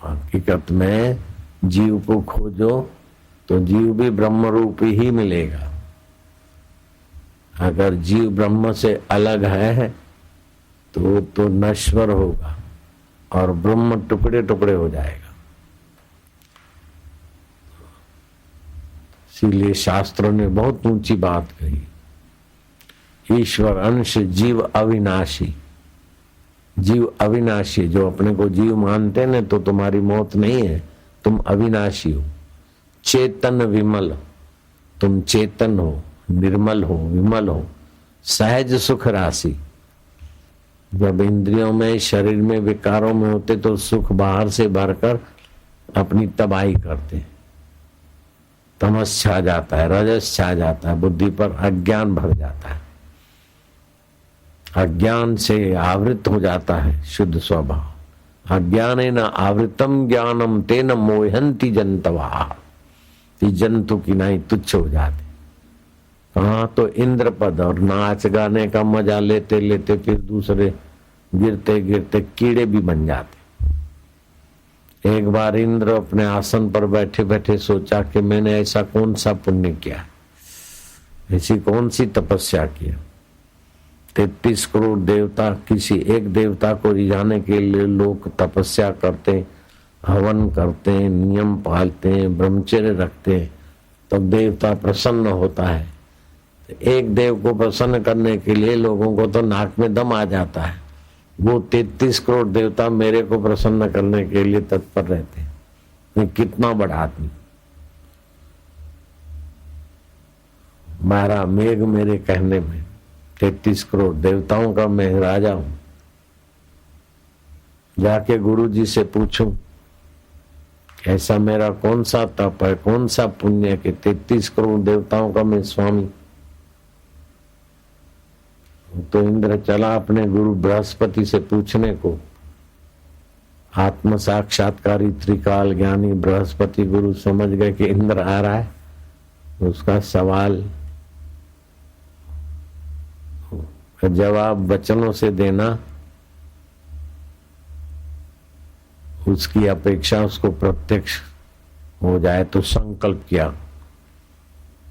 हकीकत में जीव को खोजो तो जीव भी ब्रह्म रूप ही मिलेगा। अगर जीव ब्रह्म से अलग है तो नश्वर होगा और ब्रह्म टुकड़े टुकड़े हो जाएगा। इसीलिए शास्त्रों ने बहुत ऊंची बात कही, ईश्वर अंश जीव अविनाशी। जीव अविनाशी, जो अपने को जीव मानते न तो तुम्हारी मौत नहीं है, तुम अविनाशी हो। चेतन विमल, तुम चेतन हो, निर्मल हो, विमल हो, सहज सुख राशि। जब इंद्रियों में शरीर में विकारों में होते तो सुख बाहर से भरकर अपनी तबाही करते, तमस छा जाता है, रजस छा जाता है, बुद्धि पर अज्ञान भर जाता है, अज्ञान से आवृत हो जाता है शुद्ध स्वभाव। अज्ञानेन आवृतम ज्ञानम तेन मोहंती जंतवा, जंतु की नहीं तुच्छ हो जाते। कहाँ तो इंद्र पद और नाच गाने का मजा लेते लेते फिर दूसरे गिरते गिरते कीड़े भी बन जाते। एक बार इंद्र अपने आसन पर बैठे बैठे सोचा कि मैंने ऐसा कौन सा पुण्य किया, ऐसी कौन सी तपस्या किया। 33 करोड़ देवता किसी एक देवता को रिझाने के लिए लोग तपस्या करते, हवन करते हैं, नियम पालते हैं, ब्रह्मचर्य रखते हैं, तब देवता प्रसन्न होता है। एक देव को प्रसन्न करने के लिए लोगों को तो नाक में दम आ जाता है। वो 33 करोड़ देवता मेरे को प्रसन्न करने के लिए तत्पर रहते हैं। ये कितना बड़ा आदमी। मारा मेघ मेरे कहने में, 33 करोड़ देवताओं का मैं राजा हूं। जाके गुरु जी से पूछूं ऐसा मेरा कौन सा तप है, कौन सा पुण्य है कि 33 करोड़ देवताओं का मैं स्वामी। तो इंद्र चला अपने गुरु बृहस्पति से पूछने को। आत्म साक्षात्कारी त्रिकाल ज्ञानी बृहस्पति गुरु समझ गए कि इंद्र आ रहा है, उसका सवाल का जवाब वचनों से देना उसकी अपेक्षा उसको प्रत्यक्ष हो जाए। तो संकल्प किया।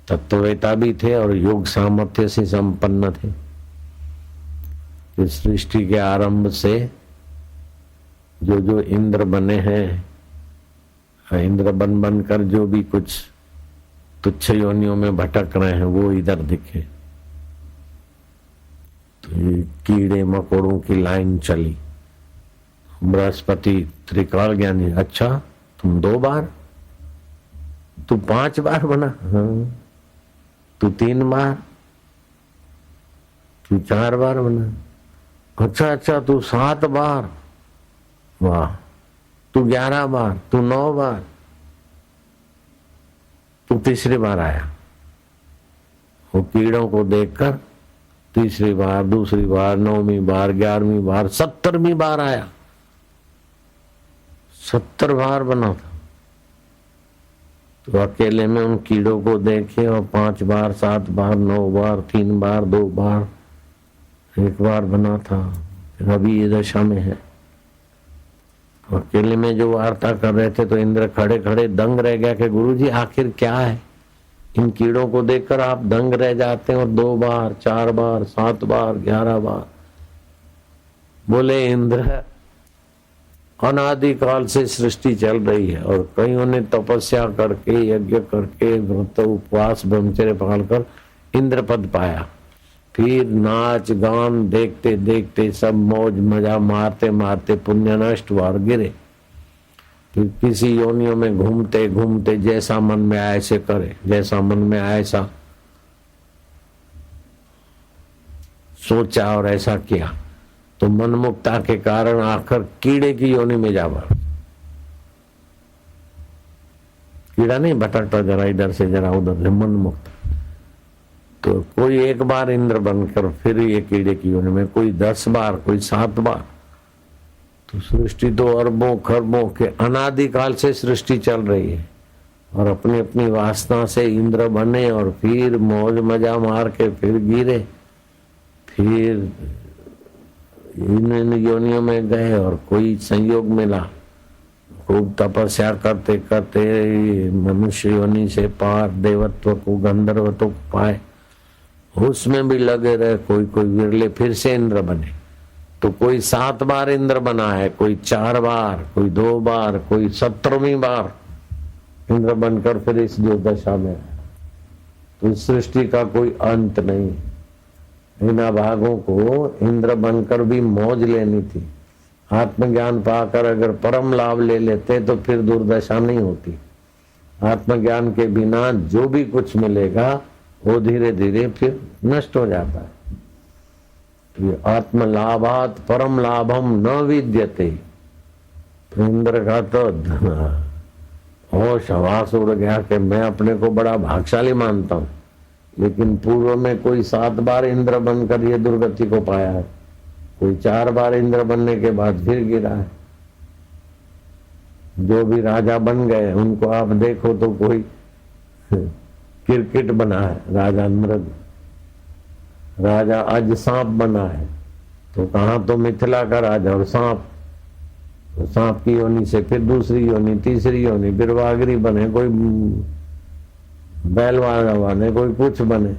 तत्ववेता भी थे और योग सामर्थ्य से संपन्न थे। इस सृष्टि के आरंभ से जो जो इंद्र बने हैं, इंद्र बन बनकर जो भी कुछ तुच्छ योनियों में भटक रहे हैं वो इधर दिखे। तो ये कीड़े मकोड़ों की लाइन चली। बृहस्पति त्रिकाल ज्ञानी, अच्छा तुम 2 बार, तू 5 बार बना, हाँ, तू 3 बार, तू 4 बार बना, अच्छा तू 7 बार, वाह, तू 11 बार, तू 9 बार, तू तीसरी बार आया। वो कीड़ों को देखकर तीसरी बार, दूसरी बार, 9वीं बार, 11वीं बार, 70वीं बार आया। 70 बार बना था। तो अकेले में उन कीड़ों को देखे और 5 बार, 7 बार, 9 बार, 3 बार, 2 बार, 1 बार बना था। अभी ये दशा में है। अकेले में जो वार्ता कर रहे थे तो इंद्र खड़े खड़े दंग रह गया कि गुरुजी आखिर क्या है। इन कीड़ों को देखकर आप दंग रह जाते हैं, और 2 बार 4 बार 7 बार 11 बार। बोले इंद्र, अनादिकाल से सृष्टि चल रही है और कईयों ने तपस्या करके यज्ञ करके व्रत उपवास ब्रह्मचर्य पालकर इंद्र पद पाया। फिर नाच गान देखते देखते सब मौज मजा मारते मारते पुण्य नष्ट हुआ और गिरे। फिर किसी योनियों में घूमते घूमते जैसा मन में आए ऐसे करे, जैसा मन में आए ऐसा सोचा और ऐसा किया, तो मनमुक्ता के कारण आखिर कीड़े की योनि में जा पड़ा। कीड़ा नहीं भटकता जरा इधर से जरा उधर से, मनमुक्त। तो कोई 1 बार इंद्र बनकर फिर ये कीड़े की योनि में, कोई 10 बार, कोई 7 बार। तो सृष्टि तो अरबों खरबों के अनादिकाल से सृष्टि चल रही है और अपनी अपनी वासना से इंद्र बने और फिर मौज मजा मार के फिर गिरे, फिर इन योनियों में गए और कोई संयोग मिला। खूब तपस्या करते करते मनुष्य योनि से पार देवत्व को गंधर्वत्व को पाए, उसमें भी लगे रहे। कोई कोई विरले फिर से इंद्र बने। तो कोई 7 बार इंद्र बना है, कोई 4 बार, कोई 2 बार, कोई 17वीं बार इंद्र बनकर फिर इस दुर्दशा में। तो इस सृष्टि का कोई अंत नहीं। इन भागों को इंद्र बनकर भी मौज लेनी थी। आत्मज्ञान पाकर अगर परम लाभ ले लेते तो फिर दुर्दशा नहीं होती। आत्मज्ञान के बिना जो भी कुछ मिलेगा वो धीरे धीरे फिर नष्ट हो जाता है। आत्म लाभात परम लाभम न विद्यते। इंद्र का तो होश हवास उड़ गया कि मैं अपने को बड़ा भाग्यशाली मानता हूं, लेकिन पूर्व में कोई 7 बार इंद्र बनकर ये दुर्गति को पाया है, कोई 4 बार इंद्र बनने के बाद फिर गिरा है। जो भी राजा बन गए उनको आप देखो तो कोई क्रिकेट बना है, राजा मृग, राजा आज सांप बना है। तो कहा तो मिथिला का राजा और सांप, तो सांप की योनि से फिर दूसरी योनि, तीसरी योनि, फिर वागरी बने, कोई बैलवाना बने, कोई कुछ बने।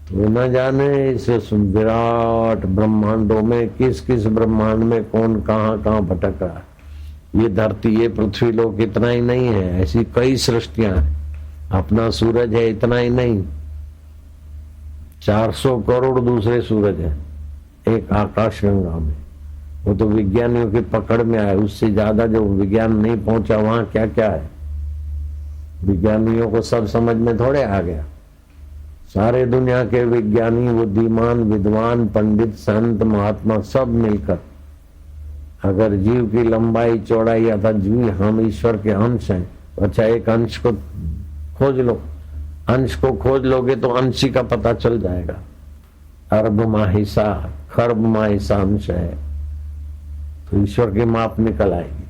तो न जाने इस विराट ब्रह्मांडों में किस किस ब्रह्मांड में कौन कहाँ कहाँ भटक रहा है। ये धरती, ये पृथ्वी लोक इतना ही नहीं है, ऐसी कई सृष्टियां हैं। अपना सूरज है इतना ही नहीं, 400 करोड़ दूसरे सूरज है एक आकाश गंगा में। वो तो विज्ञानियों की पकड़ में आए, उससे ज्यादा जो विज्ञान नहीं पहुंचा वहां क्या क्या है। विज्ञानियों को सब समझ में थोड़े आ गया। सारे दुनिया के विज्ञानी, बुद्धिमान, विद्वान, पंडित, संत, महात्मा सब मिलकर अगर जीव की लंबाई चौड़ाई अर्थात जीव हम ईश्वर के अंश हैं, तो अच्छा एक अंश को खोज लो। अंश को खोज लोगे तो अंशी का पता चल जाएगा। अर्ब माहिसा खर्ब माहिसा अंश है, तो ईश्वर की माप निकल आएगी।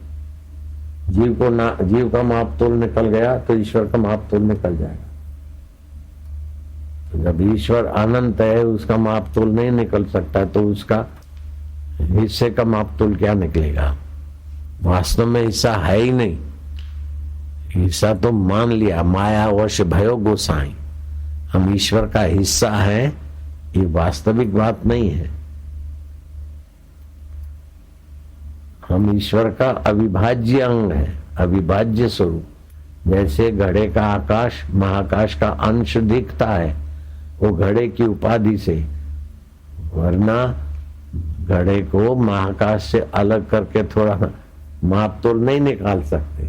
जीव का माप तोल निकल गया तो ईश्वर का माप तोल निकल जाएगा। तो जब ईश्वर अनंत है, उसका माप तोल नहीं निकल सकता, तो उसका हिस्से का माप तोल क्या निकलेगा। वास्तव में हिस्सा है ही नहीं, हिस्सा तो मान लिया, माया वश भयो गोसाई। हम ईश्वर का हिस्सा है, ये वास्तविक बात नहीं है। हम ईश्वर का अविभाज्य अंग है, अविभाज्य स्वरूप। जैसे घड़े का आकाश महाकाश का अंश दिखता है, वो घड़े की उपाधि से, वरना घड़े को महाकाश से अलग करके थोड़ा माप तोल नहीं निकाल सकते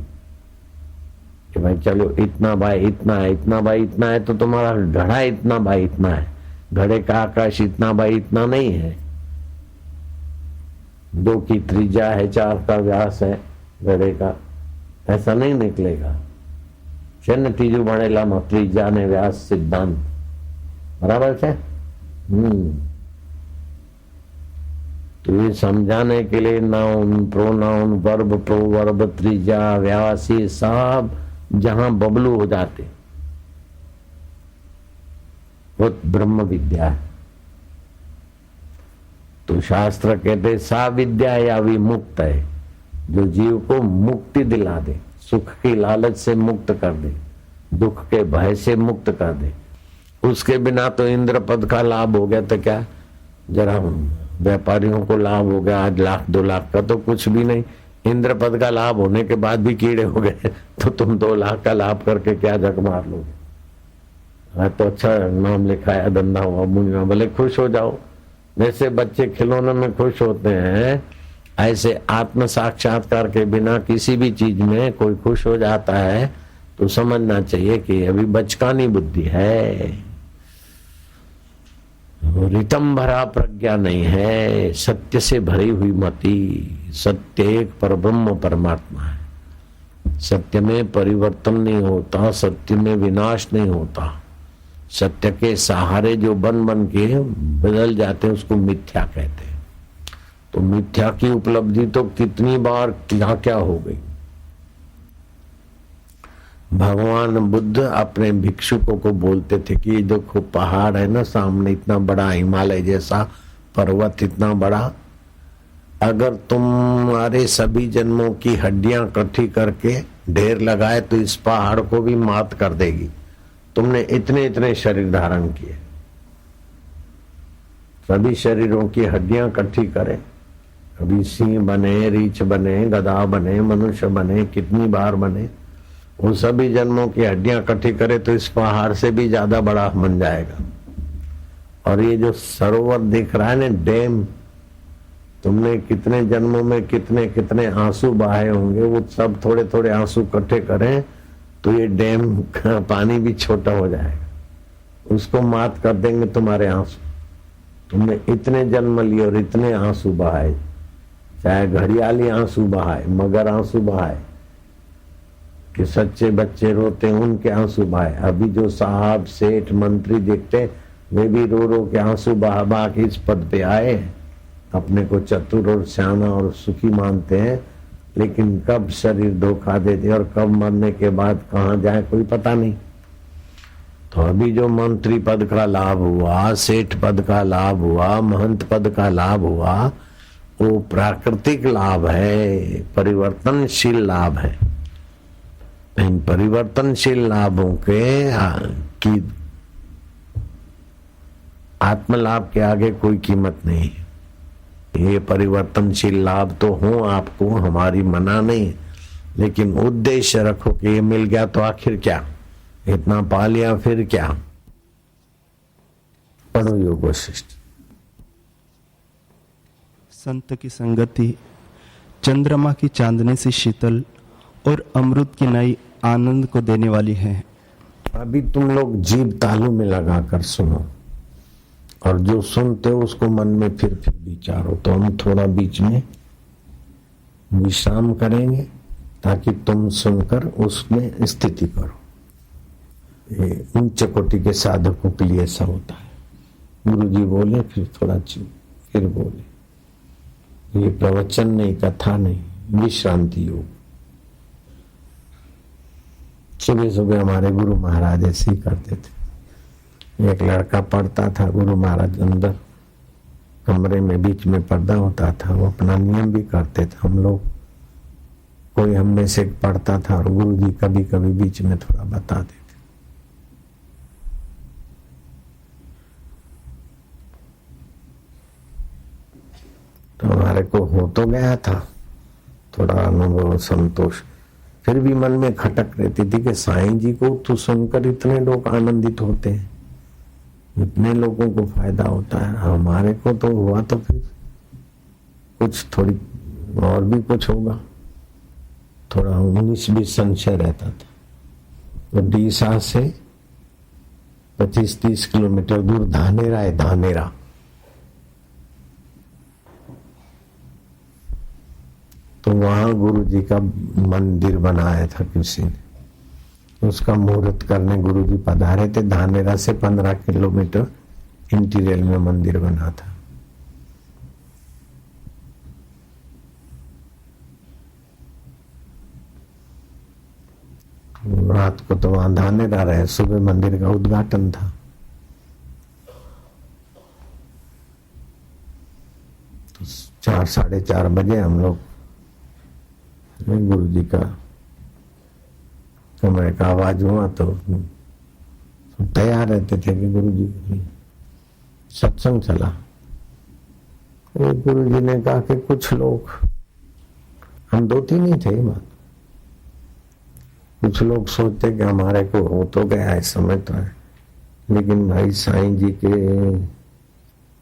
कि भाई चलो इतना बाय इतना है, इतना बाय इतना है, तो तुम्हारा घड़ा इतना बाय इतना है। घड़े का आकाश इतना बाय इतना नहीं है। 2 की त्रिज्या है, 4 का व्यास है घड़े का, ऐसा नहीं निकलेगा। छेन तीजू भणेला में त्रिज्या ने व्यास सिद्धांत बराबर है। तो ये समझाने के लिए नाउन, प्रोनाउन, वर्ब, प्रोवर्ब, त्रिज्या, व्यास, ये सब जहां बबलू हो जाते वो ब्रह्म विद्या है। तो शास्त्र कहते सा विद्या या विमुक्त है, जो जीव को मुक्ति दिला दे, सुख की लालच से मुक्त कर दे, दुख के भय से मुक्त कर दे। उसके बिना तो इंद्र पद का लाभ हो गया तो क्या, जरा व्यापारियों को लाभ हो गया आज 1,00,000-2,00,000 का तो कुछ भी नहीं। इंद्र पद का लाभ होने के बाद भी कीड़े हो गए तो तुम 2,00,000 का लाभ करके क्या जग मार लोगे। हाँ तो अच्छा नाम लिखाया, धंधा हुआ, मुझे भले खुश हो जाओ। जैसे बच्चे खिलौने में खुश होते हैं, ऐसे आत्म साक्षात्कार के बिना किसी भी चीज में कोई खुश हो जाता है तो समझना चाहिए कि अभी बचकानी बुद्धि है, रितम भरा प्रज्ञा नहीं है, सत्य से भरी हुई मति। सत्य एक परब्रह्म परमात्मा है। सत्य में परिवर्तन नहीं होता, सत्य में विनाश नहीं होता। सत्य के सहारे जो बन बन के बदल जाते हैं उसको मिथ्या कहते हैं। तो मिथ्या की उपलब्धि तो कितनी बार क्या क्या हो गई। भगवान बुद्ध अपने भिक्षुकों को बोलते थे कि देखो पहाड़ है ना सामने, इतना बड़ा हिमालय जैसा पर्वत, इतना बड़ा, अगर तुम्हारे सभी जन्मों की हड्डियां इकट्ठी करके ढेर लगाए तो इस पहाड़ को भी मात कर देगी। तुमने इतने इतने शरीर धारण किए, सभी शरीरों की हड्डियां इकट्ठी करे, कभी सिंह बने, रीछ बने, गधा बने, मनुष्य बने, कितनी बार बने, वो सभी जन्मों की हड्डियां इकट्ठी करे तो इस पहाड़ से भी ज्यादा बड़ा बन जाएगा। और ये जो सरोवर दिख रहा है ना, डैम, तुमने कितने जन्मों में कितने कितने आंसू बहाए होंगे, वो सब थोड़े थोड़े आंसू इकट्ठे करें तो ये डैम का पानी भी छोटा हो जाएगा, उसको मात कर देंगे तुम्हारे आंसू। तुमने इतने जन्म लिए और इतने आंसू बहाए, चाहे घड़ियाली आंसू बहाए, मगर आंसू बहाए, कि सच्चे बच्चे रोते उनके आंसू बहाए। अभी जो साहब सेठ मंत्री दिखते वे भी रो रो के आंसू बहा बहा के इस पद पे आए, अपने को चतुर और सियाना और सुखी मानते हैं, लेकिन कब शरीर धोखा देते और कब मरने के बाद कहाँ जाए कोई पता नहीं। तो अभी जो मंत्री पद का लाभ हुआ, सेठ पद का लाभ हुआ, महंत पद का लाभ हुआ, वो प्राकृतिक लाभ है, परिवर्तनशील लाभ है। इन परिवर्तनशील लाभों की आत्म लाभ के आगे कोई कीमत नहीं है। ये परिवर्तनशील लाभ तो हो आपको, हमारी मना नहीं, लेकिन उद्देश्य रखो कि ये मिल गया तो आखिर क्या, इतना पा लिया फिर क्या। पढ़ो योग वशिष्ठ। संत की संगति चंद्रमा की चांदनी से शीतल और अमृत की नई आनंद को देने वाली है। अभी तुम लोग जीभ तालू में लगाकर सुनो, और जो सुनते हो उसको मन में फिर विचारो। तो हम थोड़ा बीच में विश्राम करेंगे ताकि तुम सुनकर उसमें स्थिति करो। ये उच्च कोटि के साधकों के लिए ऐसा होता है। गुरु जी बोले फिर थोड़ा चुप, फिर बोले। ये प्रवचन नहीं, कथा नहीं, विश्रांति योग। सुबह सुबह हमारे गुरु महाराज ऐसे ही करते थे। एक लड़का पढ़ता था, गुरु महाराज अंदर कमरे में बीच में पर्दा होता था, वो अपना नियम भी करते थे। हम लोग कोई हम में से पढ़ता था और गुरु जी कभी कभी बीच में थोड़ा बताते थे। तो हमारे को हो तो गया था थोड़ा अनुभव, संतोष, फिर भी मन में खटक रहती थी कि साईं जी को तो सुनकर इतने लोग आनंदित होते हैं, इतने लोगों को फायदा होता है, हमारे को तो हुआ तो फिर कुछ थोड़ी और भी कुछ होगा। थोड़ा 19-20 संशय रहता था। तो डीसा से 25-30 किलोमीटर दूर धानेरा है, धानेरा। तो वहां गुरु जी का मंदिर बनाया था किसी ने, उसका मुहूर्त करने गुरु जी पधारे थे। धानेरा से 15 किलोमीटर इंटीरियर में मंदिर बना था। रात को तो वहां धानेरा रहे, सुबह मंदिर का उद्घाटन था। तो 4-4:30 बजे हम लोग गुरु जी का कमरे का आवाज हुआ तो तैयार रहते थे कि गुरु जी सत्संग चला। गुरु जी ने कहा कि कुछ लोग, हम 2-3 ही थे बात, कुछ लोग सोचते कि हमारे को हो तो गया है, समय तो है, लेकिन भाई साईं जी के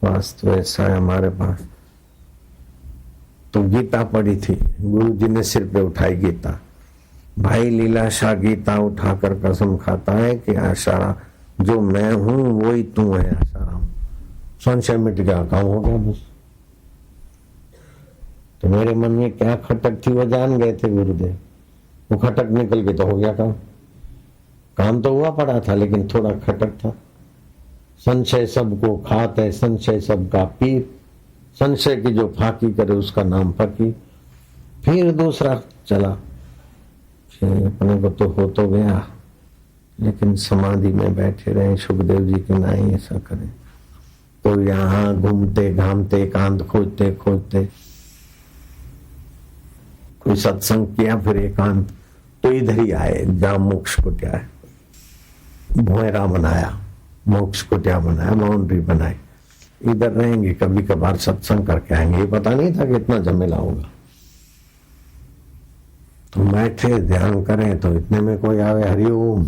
पास तो ऐसा है, हमारे पास तो गीता पड़ी थी, गुरु जी ने सिर पे उठाई गीता, भाई लीलाशाह गीता उठाकर कसम खाता है कि आशाराम जो मैं हूं वही तू है आशाराम। संशय मिट गया, काम हो गया बस। तो मेरे मन में क्या खटक थी वो जान गए थे गुरुदेव, वो खटक निकल के तो हो गया काम। काम तो हुआ पड़ा था लेकिन थोड़ा खटक था। संशय सबको खात है, संशय सबका पीर, संशय की जो फाकी करे उसका नाम फकीर। फिर दूसरा चला, अपने को तो हो तो गया, लेकिन समाधि में बैठे रहे सुखदेव जी के नाई ऐसा करें। तो यहाँ घूमते घामते एकांत खोजते खोजते कोई सत्संग किया, फिर एकांत, तो इधर ही आए जहाँ मोक्ष कुटिया है, भोयरा बनाया, मोक्ष कुटिया बनाया, बाउंड्री बनाई, इधर रहेंगे, कभी कभार सत्संग करके आएंगे। ये पता नहीं था कि इतना झमेला होगा। तो बैठे ध्यान करें तो इतने में कोई आवे, हरिओम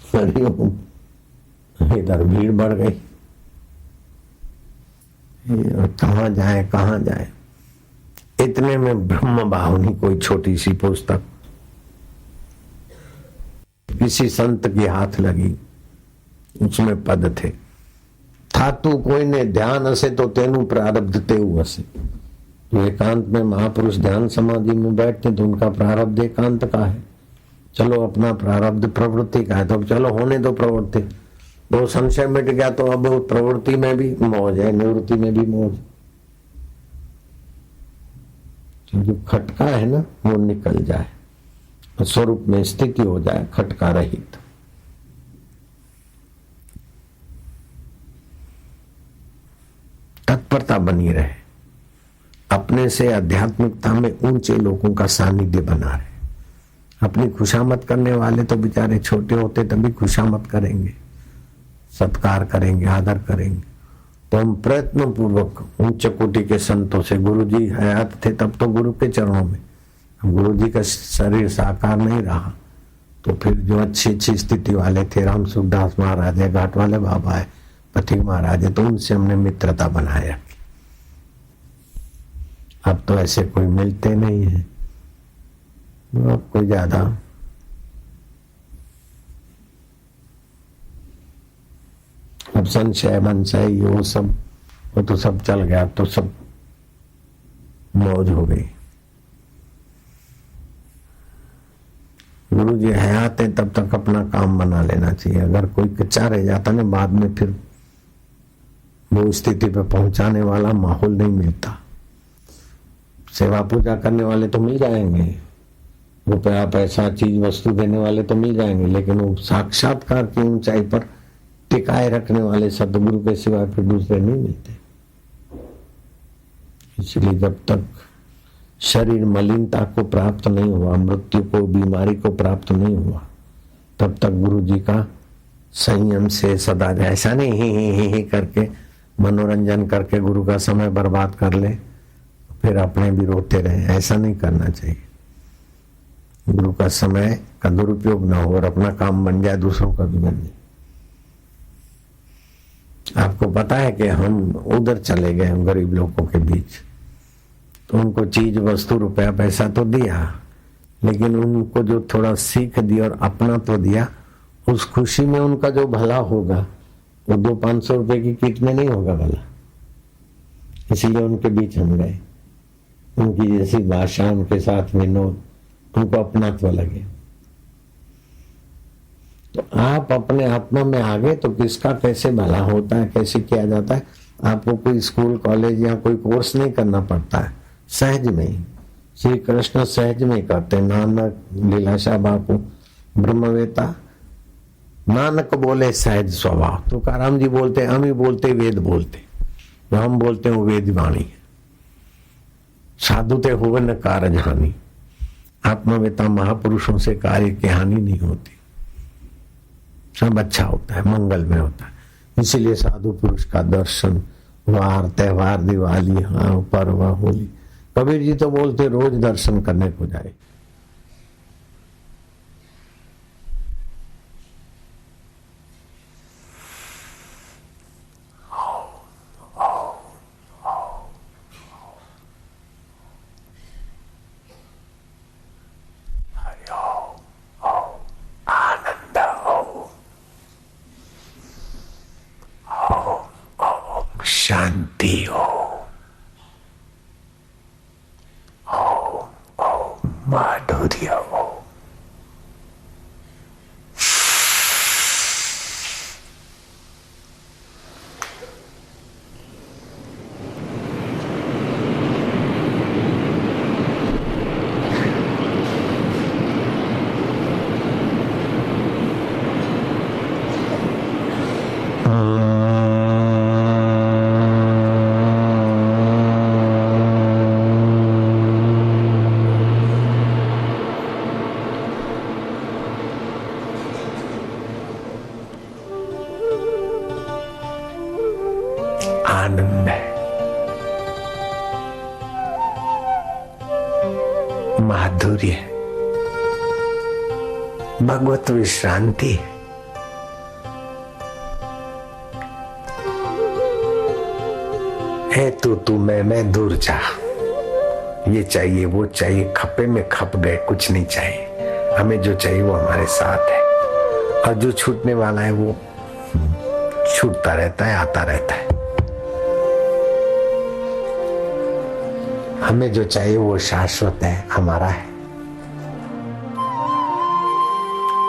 हरिओम, इधर भीड़ बढ़ गई, कहाँ जाए कहाँ जाए। इतने में ब्रह्म बाहुनी कोई छोटी सी पुस्तक किसी संत की हाथ लगी, उसमें पद थे, थातु कोई ने ध्यान हसे तो तेनु प्रारब्ध तेऊ हसे। तो एकांत में महापुरुष ध्यान समाधि में बैठते तो उनका प्रारब्ध एकांत का है, चलो अपना प्रारब्ध प्रवृत्ति का है, तो चलो होने दो प्रवृत्ति। वो संशय मिट गया तो अब प्रवृत्ति में भी मौज है, निवृत्ति में भी मौज। जो खटका है ना वो निकल जाए, स्वरूप में स्थिति हो जाए खटका रहित। तत्परता बनी रहे, अपने से आध्यात्मिकता में ऊंचे लोगों का सानिध्य बना रहे। अपनी खुशामद करने वाले तो बेचारे छोटे होते तभी खुशामद करेंगे, सत्कार करेंगे, आदर करेंगे। तो हम प्रयत्न पूर्वक उच्च कोटि के संतों से, गुरु जी हयात थे तब तो गुरु के चरणों में, गुरु जी का शरीर साकार नहीं रहा तो फिर जो अच्छी अच्छी स्थिति वाले थे, राम सुखदास महाराज है, घाट वाले बाबा है, पथिक महाराज है, तो उनसे हमने मित्रता बनाए रखी। अब तो ऐसे कोई मिलते नहीं है, अब कोई ज्यादा अब संशय मनशय वो सब, वो तो सब चल गया, अब तो सब मौज हो गई। गुरु जी हयात है तब तक अपना काम बना लेना चाहिए। अगर कोई कच्चा रह जाता ना, बाद में फिर वो स्थिति पे पहुंचाने वाला माहौल नहीं मिलता। सेवा पूजा करने वाले तो मिल जाएंगे, रुपया पैसा चीज वस्तु देने वाले तो मिल जाएंगे, लेकिन वो साक्षात्कार की ऊंचाई पर टिकाए रखने वाले सदगुरु के सिवाय फिर दूसरे नहीं मिलते। इसलिए जब तक शरीर मलिनता को प्राप्त नहीं हुआ, मृत्यु को, बीमारी को प्राप्त नहीं हुआ, तब तक गुरु जी का संयम से सदा, ऐसा नहीं ही करके मनोरंजन करके गुरु का समय बर्बाद कर ले फिर अपने भी रोते रहे, ऐसा नहीं करना चाहिए। गुरु का समय का दुरुपयोग ना हो और अपना काम बन जाए, दूसरों का भी बन जाए। आपको पता है कि हम उधर चले गए गरीब लोगों के बीच, तो उनको चीज वस्तु रुपया पैसा तो दिया, लेकिन उनको जो थोड़ा सीख दी और अपना तो दिया, उस खुशी में उनका जो भला होगा वो 200-500 रुपए की किट में नहीं होगा भला। इसीलिए उनके बीच हम गए, उनकी जैसी भाषा, उनके साथ विनोद, उनको अपनात्व लगे। तो आप अपने आत्मा में आ गए तो किसका कैसे भला होता है, कैसे किया जाता है, आपको कोई स्कूल कॉलेज या कोई कोर्स नहीं करना पड़ता है, सहज में ही। श्री कृष्ण सहज में करते, नानक लीलाशाह बापू ब्रह्मवेता, नानक बोले सहज स्वभाव, तो तुकाराम जी बोलते हम ही बोलते वेद बोलते, जो हम बोलते हैं वो वेद वाणी है। साधु ते हुए न कारज हानि, आत्मवेता महापुरुषों से कार्य की हानि नहीं होती, सब अच्छा होता है, मंगल में होता है। इसीलिए साधु पुरुष का दर्शन, वार त्योहार, दिवाली, हाँ पर्व, होली, कबीर जी तो बोलते रोज दर्शन करने को जाए। शांति हो, माधुर्य हो। आनंद है, माधुर्य है, भगवत विश्रांति है। है तू मैं दूर जा, ये चाहिए वो चाहिए, खपे में खप गए, कुछ नहीं चाहिए। हमें जो चाहिए वो हमारे साथ है, और जो छूटने वाला है वो छूटता रहता है, आता रहता है। हमें जो चाहिए वो शाश्वत है, हमारा है।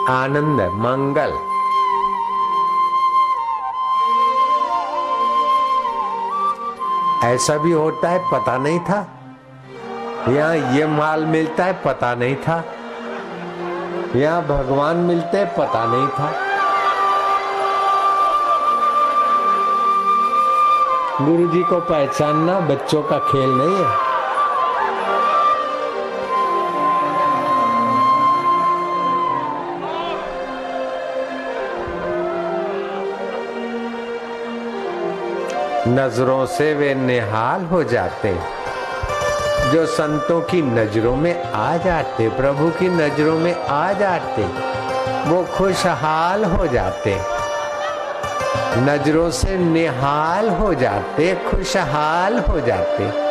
आनंद है, मंगल। ऐसा भी होता है, पता नहीं था। यहाँ ये माल मिलता है, पता नहीं था। यहाँ भगवान मिलते, पता नहीं था। गुरु जी को पहचानना बच्चों का खेल नहीं है। नजरों से वे निहाल हो जाते, जो संतों की नजरों में आ जाते, प्रभु की नजरों में आ जाते, वो खुशहाल हो जाते। नजरों से निहाल हो जाते, खुशहाल हो जाते।